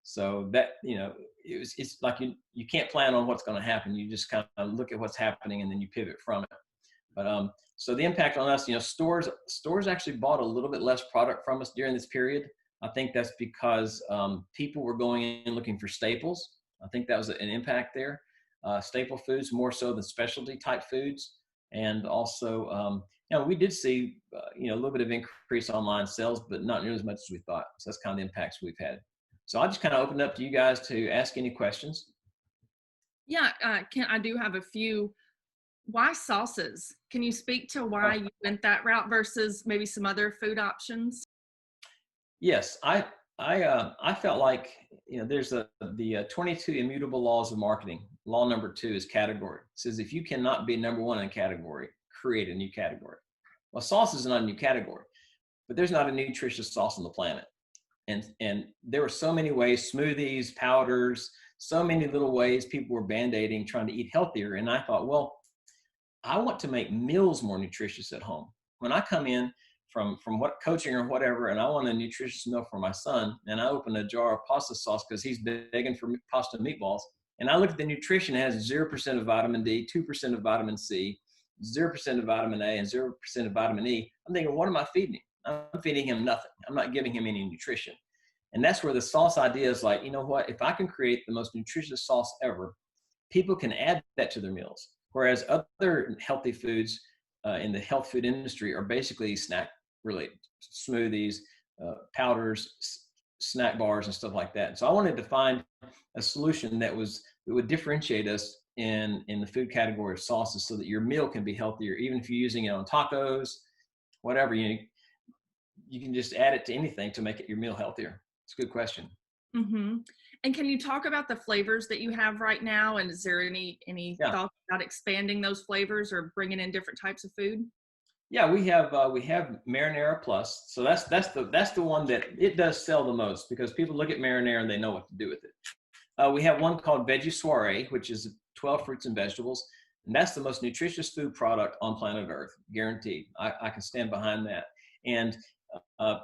So that, you know, it's like you can't plan on what's going to happen. You just kind of look at what's happening and then you pivot from it. But so the impact on us, you know, stores actually bought a little bit less product from us during this period. I think that's because people were going in looking for staples. I think that was an impact there. Staple foods more so than specialty type foods. And also, you know, we did see, you know, a little bit of increase online sales, but not nearly as much as we thought. So that's kind of the impacts we've had. So I'll just kind of open it up to you guys to ask any questions. Yeah, I do have a few. Why sauces? Can you speak to why you went that route versus maybe some other food options? Yes, I felt like, you know, there's the 22 immutable laws of marketing. Law number 2 is category. It says if you cannot be number 1 in a category, create a new category. Well, sauce is not a new category, but there's not a nutritious sauce on the planet. And there were so many ways, smoothies, powders, so many little ways people were band-aiding, trying to eat healthier. And I thought, well, I want to make meals more nutritious at home. When I come in from what coaching or whatever, and I want a nutritious meal for my son, and I open a jar of pasta sauce because he's begging for pasta and meatballs, and I look at the nutrition, it has 0% of vitamin D, 2% of vitamin C, 0% of vitamin A, and 0% of vitamin E. I'm thinking, what am I feeding him? I'm feeding him nothing. I'm not giving him any nutrition. And that's where the sauce idea is like, you know what, if I can create the most nutritious sauce ever, people can add that to their meals. Whereas other healthy foods in the health food industry are basically snack related, smoothies, powders, snack bars, and stuff like that. And so I wanted to find a solution that would differentiate us in the food category of sauces, so that your meal can be healthier, even if you're using it on tacos, whatever. You can just add it to anything to make it your meal healthier. It's a good question. Mm-hmm. And can you talk about the flavors that you have right now? And is there any thought about expanding those flavors or bringing in different types of food? Yeah, we have Marinara Plus. So that's the one that it does sell the most, because people look at marinara and they know what to do with it. We have one called Veggie Soiree, which is 12 fruits and vegetables. And that's the most nutritious food product on planet Earth, guaranteed. I can stand behind that. And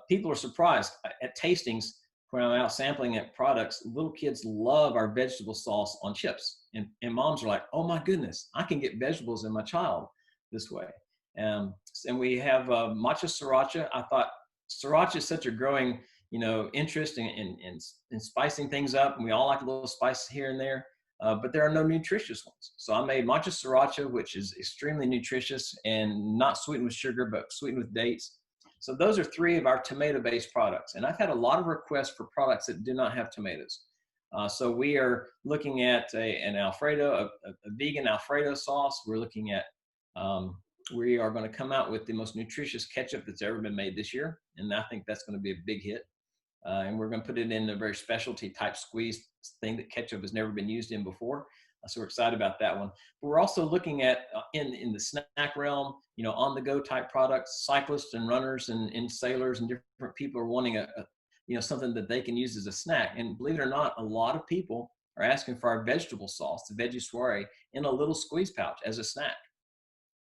people are surprised at tastings when I'm out sampling at products. Little kids love our vegetable sauce on chips. And moms are like, oh my goodness, I can get vegetables in my child this way. And we have matcha sriracha. I thought sriracha is such a growing, interest in spicing things up. And we all like a little spice here and there. But there are no nutritious ones. So I made matcha sriracha, which is extremely nutritious and not sweetened with sugar, but sweetened with dates. So those are 3 of our tomato-based products. And I've had a lot of requests for products that do not have tomatoes. So we are looking at an Alfredo, a vegan Alfredo sauce. We're looking at, we are going to come out with the most nutritious ketchup that's ever been made this year. And I think that's going to be a big hit. And we're going to put it in a very specialty type squeeze thing that ketchup has never been used in before. So we're excited about that one. But we're also looking at in the snack realm, you know, on the go type products. Cyclists and runners and sailors and different people are wanting you know, something that they can use as a snack. And believe it or not, a lot of people are asking for our vegetable sauce, the veggie soiree, in a little squeeze pouch as a snack.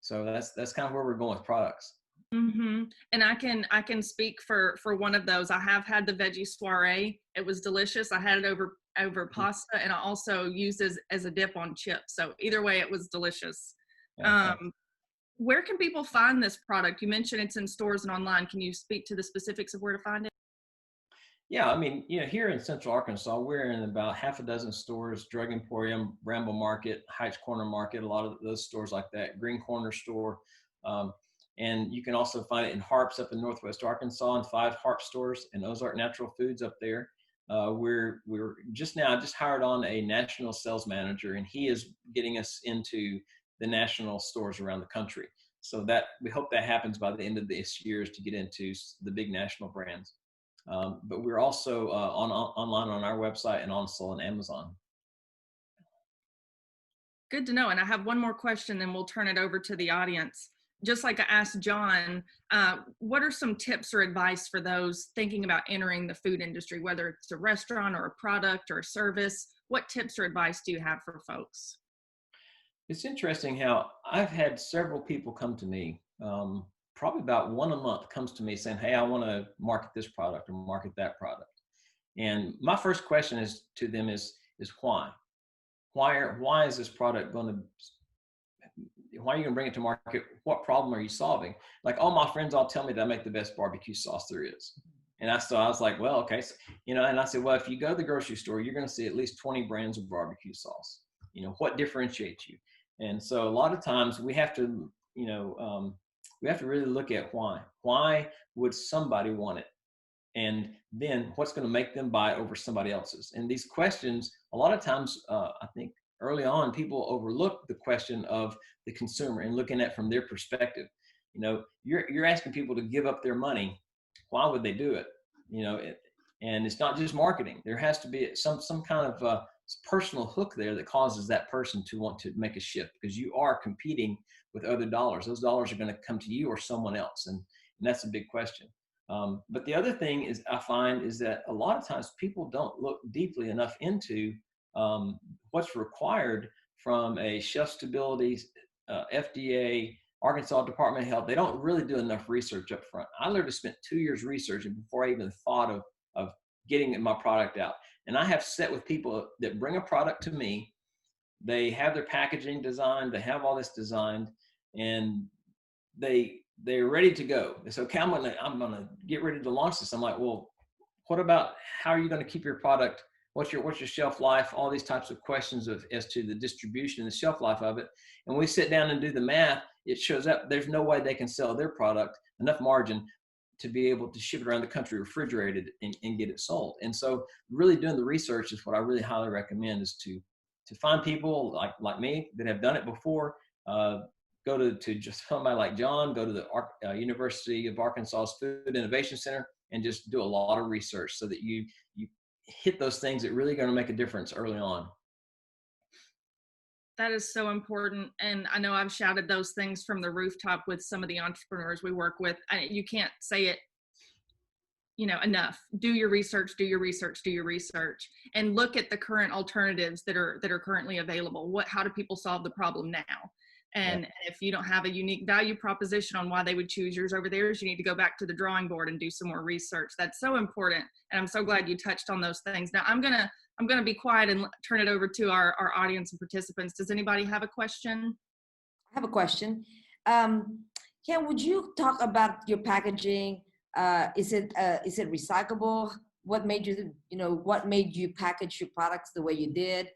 So that's kind of where we're going with products. Mm-hmm. And I can speak for one of those. I have had the veggie soiree. It was delicious. I had it over pasta, and I also used it as a dip on chips. So either way, it was delicious. Okay. Where can people find this product? You mentioned it's in stores and online. Can you speak to the specifics of where to find it? Yeah, I mean, you know, here in Central Arkansas, we're in about 6 stores: Drug Emporium, Bramble Market, Heights Corner Market, a lot of those stores like that, Green Corner Store. And you can also find it in Harps up in Northwest Arkansas, and 5 Harp stores, and Ozark Natural Foods up there. We're just hired on a national sales manager, and he is getting us into the national stores around the country. So that we hope that happens by the end of this year, is to get into the big national brands. But we're also online on our website and also on Amazon. Good to know. And I have one more question, then we'll turn it over to the audience. Just like I asked John, what are some tips or advice for those thinking about entering the food industry, whether it's a restaurant or a product or a service? What tips or advice do you have for folks? It's interesting how I've had several people come to me, probably about 1 a month comes to me saying, hey, I want to market this product or market that product. And my first question to them is why? Why is this product why are you going to bring it to market? What problem are you solving? Like, all my friends all tell me that I make the best barbecue sauce there is. And I was like, well, okay. So, you know, and I said, well, if you go to the grocery store, you're going to see at least 20 brands of barbecue sauce. You know, what differentiates you? And so a lot of times we have to, you know, we have to really look at why. Why would somebody want it? And then what's going to make them buy it over somebody else's? And these questions, a lot of times, I think early on, people overlook the question of the consumer and looking at it from their perspective. You know, you're asking people to give up their money. Why would they do it? You know, and it's not just marketing. There has to be some kind of personal hook there that causes that person to want to make a shift, because you are competing with other dollars. Those dollars are going to come to you or someone else. And that's a big question. But the other thing is, I find, is that a lot of times people don't look deeply enough into what's required from a shelf stability, FDA, Arkansas Department of Health. They don't really do enough research up front. I literally spent 2 years researching before I even thought of getting my product out. And I have sat with people that bring a product to me. They have their packaging designed, they have all this designed, and they're ready to go. They say, okay, I'm gonna get ready to launch this. I'm like, well, what about how are you going to keep your product? What's your shelf life? All these types of questions as to the distribution and the shelf life of it. And we sit down and do the math. It shows up there's no way they can sell their product enough margin to be able to ship it around the country refrigerated and get it sold. And so really doing the research is what I really highly recommend, is to find people like me that have done it before. Go to just somebody like John, go to the University of Arkansas's Food Innovation Center and just do a lot of research so that you hit those things that really are going to make a difference early on. That is so important. And I know I've shouted those things from the rooftop with some of the entrepreneurs we work with. You can't say it, you know, enough. Do your research, do your research, do your research, and look at the current alternatives that are currently available. How do people solve the problem now? And if you don't have a unique value proposition on why they would choose yours over theirs, you need to go back to the drawing board and do some more research. That's so important. And I'm so glad you touched on those things. Now I'm gonna be quiet and turn it over to our audience and participants. Does anybody have a question? I have a question. Ken, would you talk about your packaging? Is it recyclable? What made you package your products the way you did?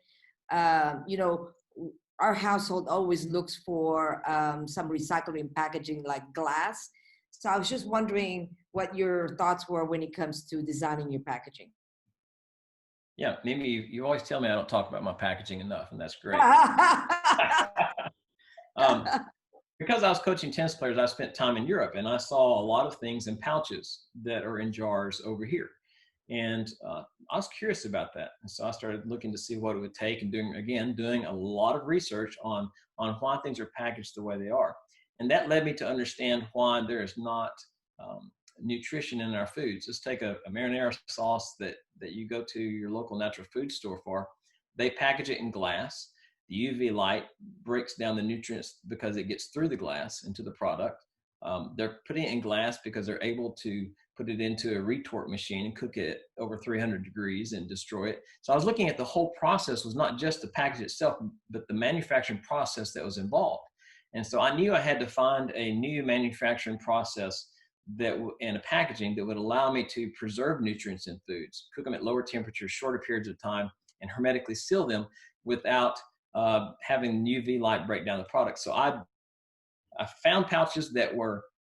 Our household always looks for some recycling packaging like glass. So I was just wondering what your thoughts were when it comes to designing your packaging. Yeah, Mimi, you always tell me I don't talk about my packaging enough, and that's great. Because I was coaching tennis players, I spent time in Europe, and I saw a lot of things in pouches that are in jars over here. And I was curious about that. And so I started looking to see what it would take and doing a lot of research on why things are packaged the way they are. And that led me to understand why there is not nutrition in our foods. Let's take a marinara sauce that you go to your local natural food store for. They package it in glass. The UV light breaks down the nutrients because it gets through the glass into the product. They're putting it in glass because they're able to put it into a retort machine and cook it over 300 degrees and destroy it. So I was looking at the whole process, was not just the package itself, but the manufacturing process that was involved. And so I knew I had to find a new manufacturing process and a packaging that would allow me to preserve nutrients in foods, cook them at lower temperatures, shorter periods of time, and hermetically seal them without having UV light break down the product. So I found pouches that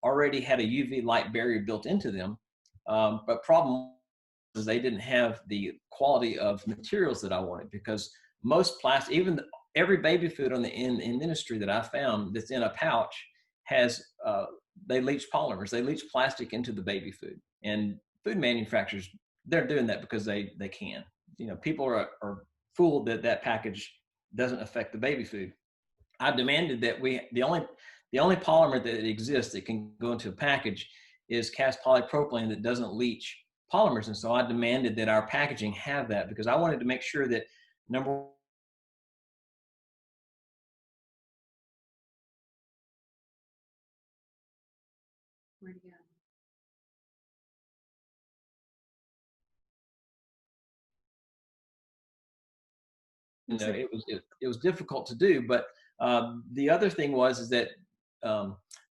already had a UV light barrier built into them, but problem is they didn't have the quality of materials that I wanted, because most plastic, even every baby food in the industry that I found that's in a pouch has they leach polymers, they leach plastic into the baby food. And food manufacturers, they're doing that because they can. You know, people are fooled that package doesn't affect the baby food. I demanded that the only polymer that exists that can go into a package is cast polypropylene that doesn't leach polymers. And so I demanded that our packaging have that, because I wanted to make sure that, number Where'd he go? it was difficult to do. But the other thing is that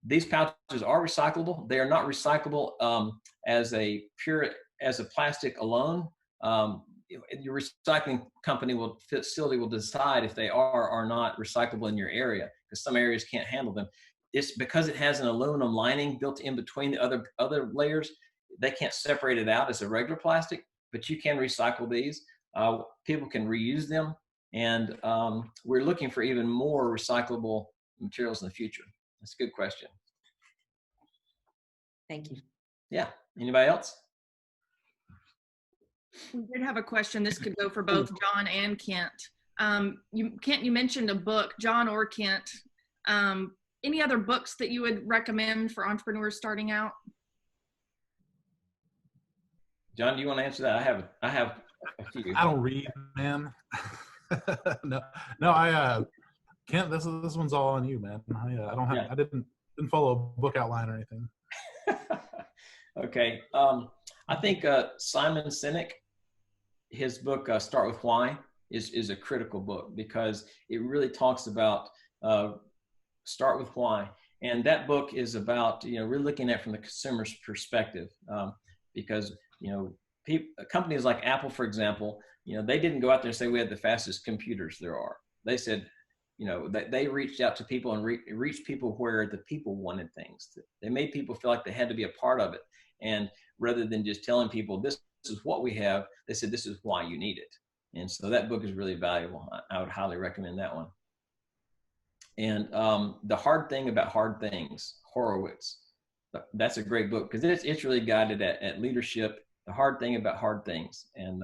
these pouches are recyclable. They are not recyclable as a plastic alone. Your recycling facility will decide if they are or not recyclable in your area, because some areas can't handle them. It's because it has an aluminum lining built in between the other layers. They can't separate it out as a regular plastic, but you can recycle these. People can reuse them, and we're looking for even more recyclable materials in the future. That's a good question. Thank you. Yeah. Anybody else? We did have a question. This could go for both John and Kent. Kent, you mentioned a book, John or Kent. Any other books that you would recommend for entrepreneurs starting out? John, do you want to answer that? I have a few. I don't read, man. no, Kent, this one's all on you, man. I don't have, I didn't follow a book outline or anything. Okay. I think Simon Sinek, his book, Start With Why, is a critical book, because it really talks about start with why. And that book is about, we're looking at it from the consumer's perspective, because, companies like Apple, for example, they didn't go out there and say we had the fastest computers there are. They said, they reached out to people and reached people where the people wanted things. They made people feel like they had to be a part of it. And rather than just telling people this is what we have, they said this is why you need it. And so that book is really valuable. I would highly recommend that one. And The Hard Thing About Hard Things, Horowitz. That's a great book, because it's really guided at leadership. The Hard Thing About Hard Things. And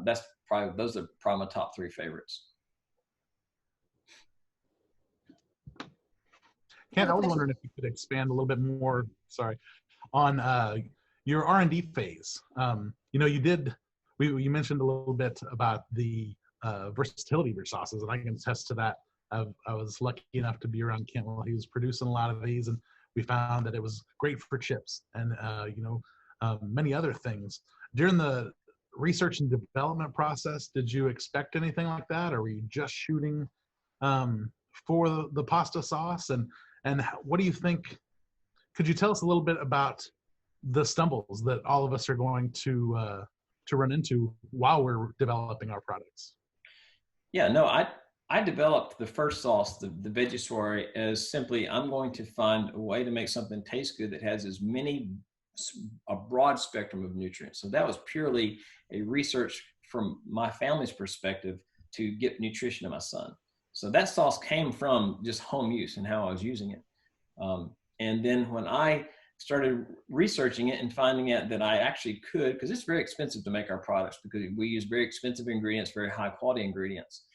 those are probably my top 3 favorites. Ken, I was wondering if you could expand a little bit more, on your R&D phase. You mentioned a little bit about the versatility of your sauces, and I can attest to that. I was lucky enough to be around Kent while he was producing a lot of these, and we found that it was great for chips and many other things. During the research and development process, did you expect anything like that, or were you just shooting for the pasta sauce? And what do you think? Could you tell us a little bit about the stumbles that all of us are going to run into while we're developing our products? Yeah, no, I developed the first sauce, the veggie soiree, as simply, I'm going to find a way to make something taste good that has a broad spectrum of nutrients. So that was purely a research from my family's perspective to get nutrition to my son. So that sauce came from just home use and how I was using it. And then when I started researching it and finding out that I actually could, because it's very expensive to make our products because we use very expensive ingredients, very high quality ingredients.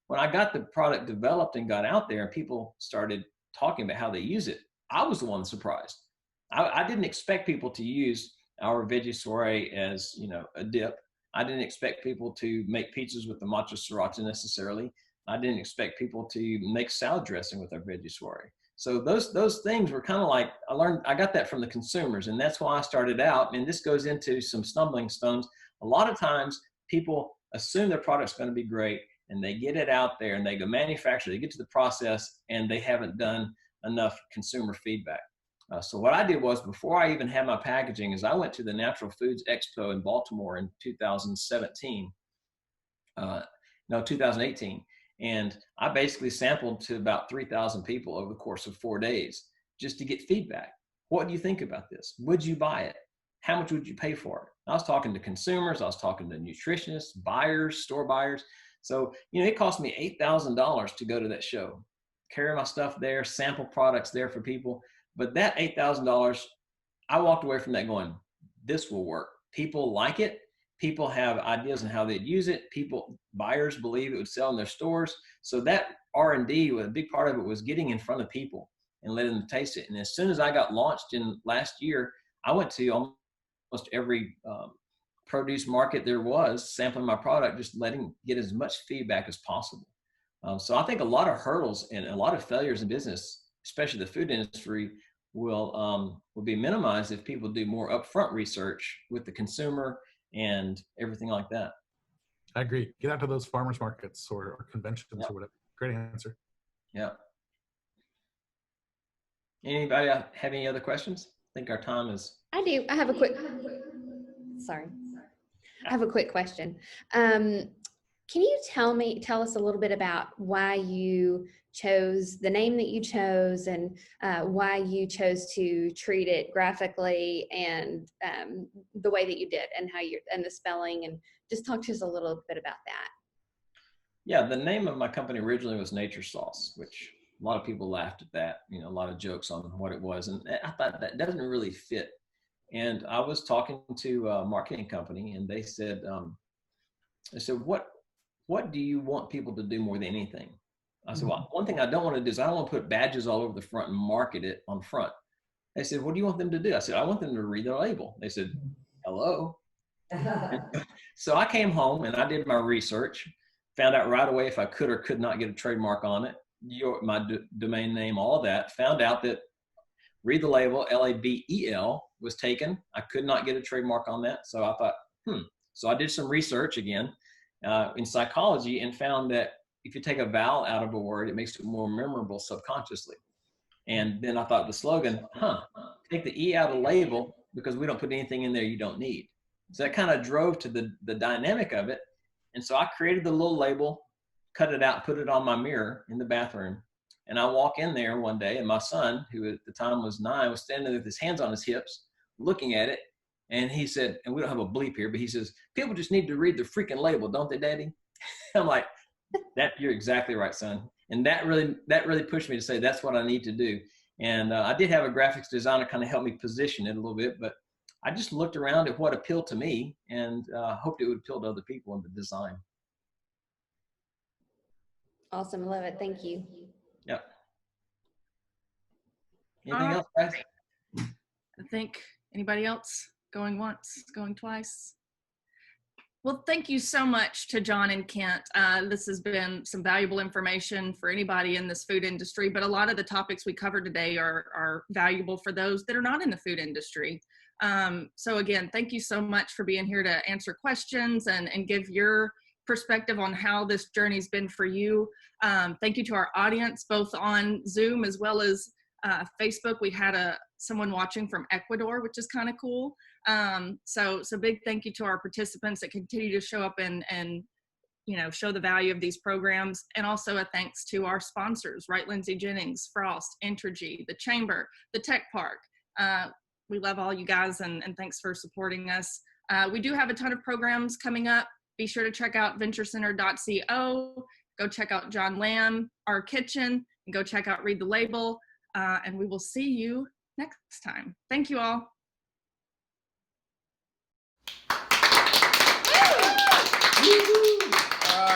When I got the product developed and got out there and people started talking about how they use it, I was the one surprised. I didn't expect people to use our veggie soiree as, a dip. I didn't expect people to make pizzas with the matcha sriracha necessarily. I didn't expect people to make salad dressing with our veggie soiree. So those things were kind of like, I got that from the consumers, and that's why I started out. And this goes into some stumbling stones. A lot of times people assume their product's going to be great, and they get it out there and they go manufacture, they get to the process, and they haven't done enough consumer feedback. So what I did was, before I even had my packaging, is I went to the Natural Foods Expo in Baltimore in 2018. And I basically sampled to about 3,000 people over the course of 4 days just to get feedback. What do you think about this? Would you buy it? How much would you pay for it? I was talking to consumers. I was talking to nutritionists, buyers, store buyers. So, it cost me $8,000 to go to that show, carry my stuff there, sample products there for people. But that $8,000, I walked away from that going, this will work. People like it. People have ideas on how they'd use it. Buyers believe it would sell in their stores. So that R&D, a big part of it was getting in front of people and letting them taste it. And as soon as I got launched in last year, I went to almost every produce market there was, sampling my product, just get as much feedback as possible. So I think a lot of hurdles and a lot of failures in business, especially the food industry, will be minimized if people do more upfront research with the consumer and everything like that. I agree. Get out to those farmers markets or conventions or whatever. Great answer. Yeah. Anybody have any other questions? I think our time is. I do. I have a quick. Sorry. I have a quick question. Can you tell us a little bit about why you chose the name that you chose and why you chose to treat it graphically and the way that you did and and the spelling, and just talk to us a little bit about that. Yeah, the name of my company originally was Nature Sauce, which a lot of people laughed at that, a lot of jokes on what it was. And I thought that doesn't really fit. And I was talking to a marketing company, and they said, what do you want people to do more than anything? I said, well, one thing I don't want to do is I don't want to put badges all over the front and market it on front. They said, what do you want them to do? I said, I want them to read their label. They said, hello. So I came home and I did my research, found out right away if I could or could not get a trademark on it, my domain name, all that. Found out that ReadTheLabl, LABEL, was taken. I could not get a trademark on that. So I thought, So I did some research again in psychology and found that if you take a vowel out of a word, it makes it more memorable subconsciously. And then I thought the slogan, take the E out of label because we don't put anything in there you don't need. So that kind of drove to the dynamic of it. And so I created the little label, cut it out, put it on my mirror in the bathroom. And I walk in there one day and my son, who at the time was 9, was standing there with his hands on his hips, looking at it. And he said, and we don't have a bleep here, but he says, people just need to read the freaking label, don't they, Daddy? I'm like, you're exactly right, son. And that really pushed me to say, that's what I need to do. And I did have a graphics designer kind of help me position it a little bit, but I just looked around at what appealed to me and hoped it would appeal to other people in the design. Awesome. Love it. Thank you. Yep. Anything else, guys? I think anybody else going once, going twice? Well, thank you so much to John and Kent. This has been some valuable information for anybody in this food industry, but a lot of the topics we covered today are valuable for those that are not in the food industry. So again, thank you so much for being here to answer questions and give your perspective on how this journey's been for you. Thank you to our audience, both on Zoom as well as Facebook. We had someone watching from Ecuador, which is kind of cool. So big thank you to our participants that continue to show up and show the value of these programs. And also a thanks to our sponsors, Right Lindsay Jennings, Frost, Entergy, the Chamber, the Tech Park. We love all you guys, and thanks for supporting us. We do have a ton of programs coming up. Be sure to check out venturecenter.co. Go check out John Lamb, ArKitchen, and go check out ReadTheLabl. And we will see you next time. Thank you all.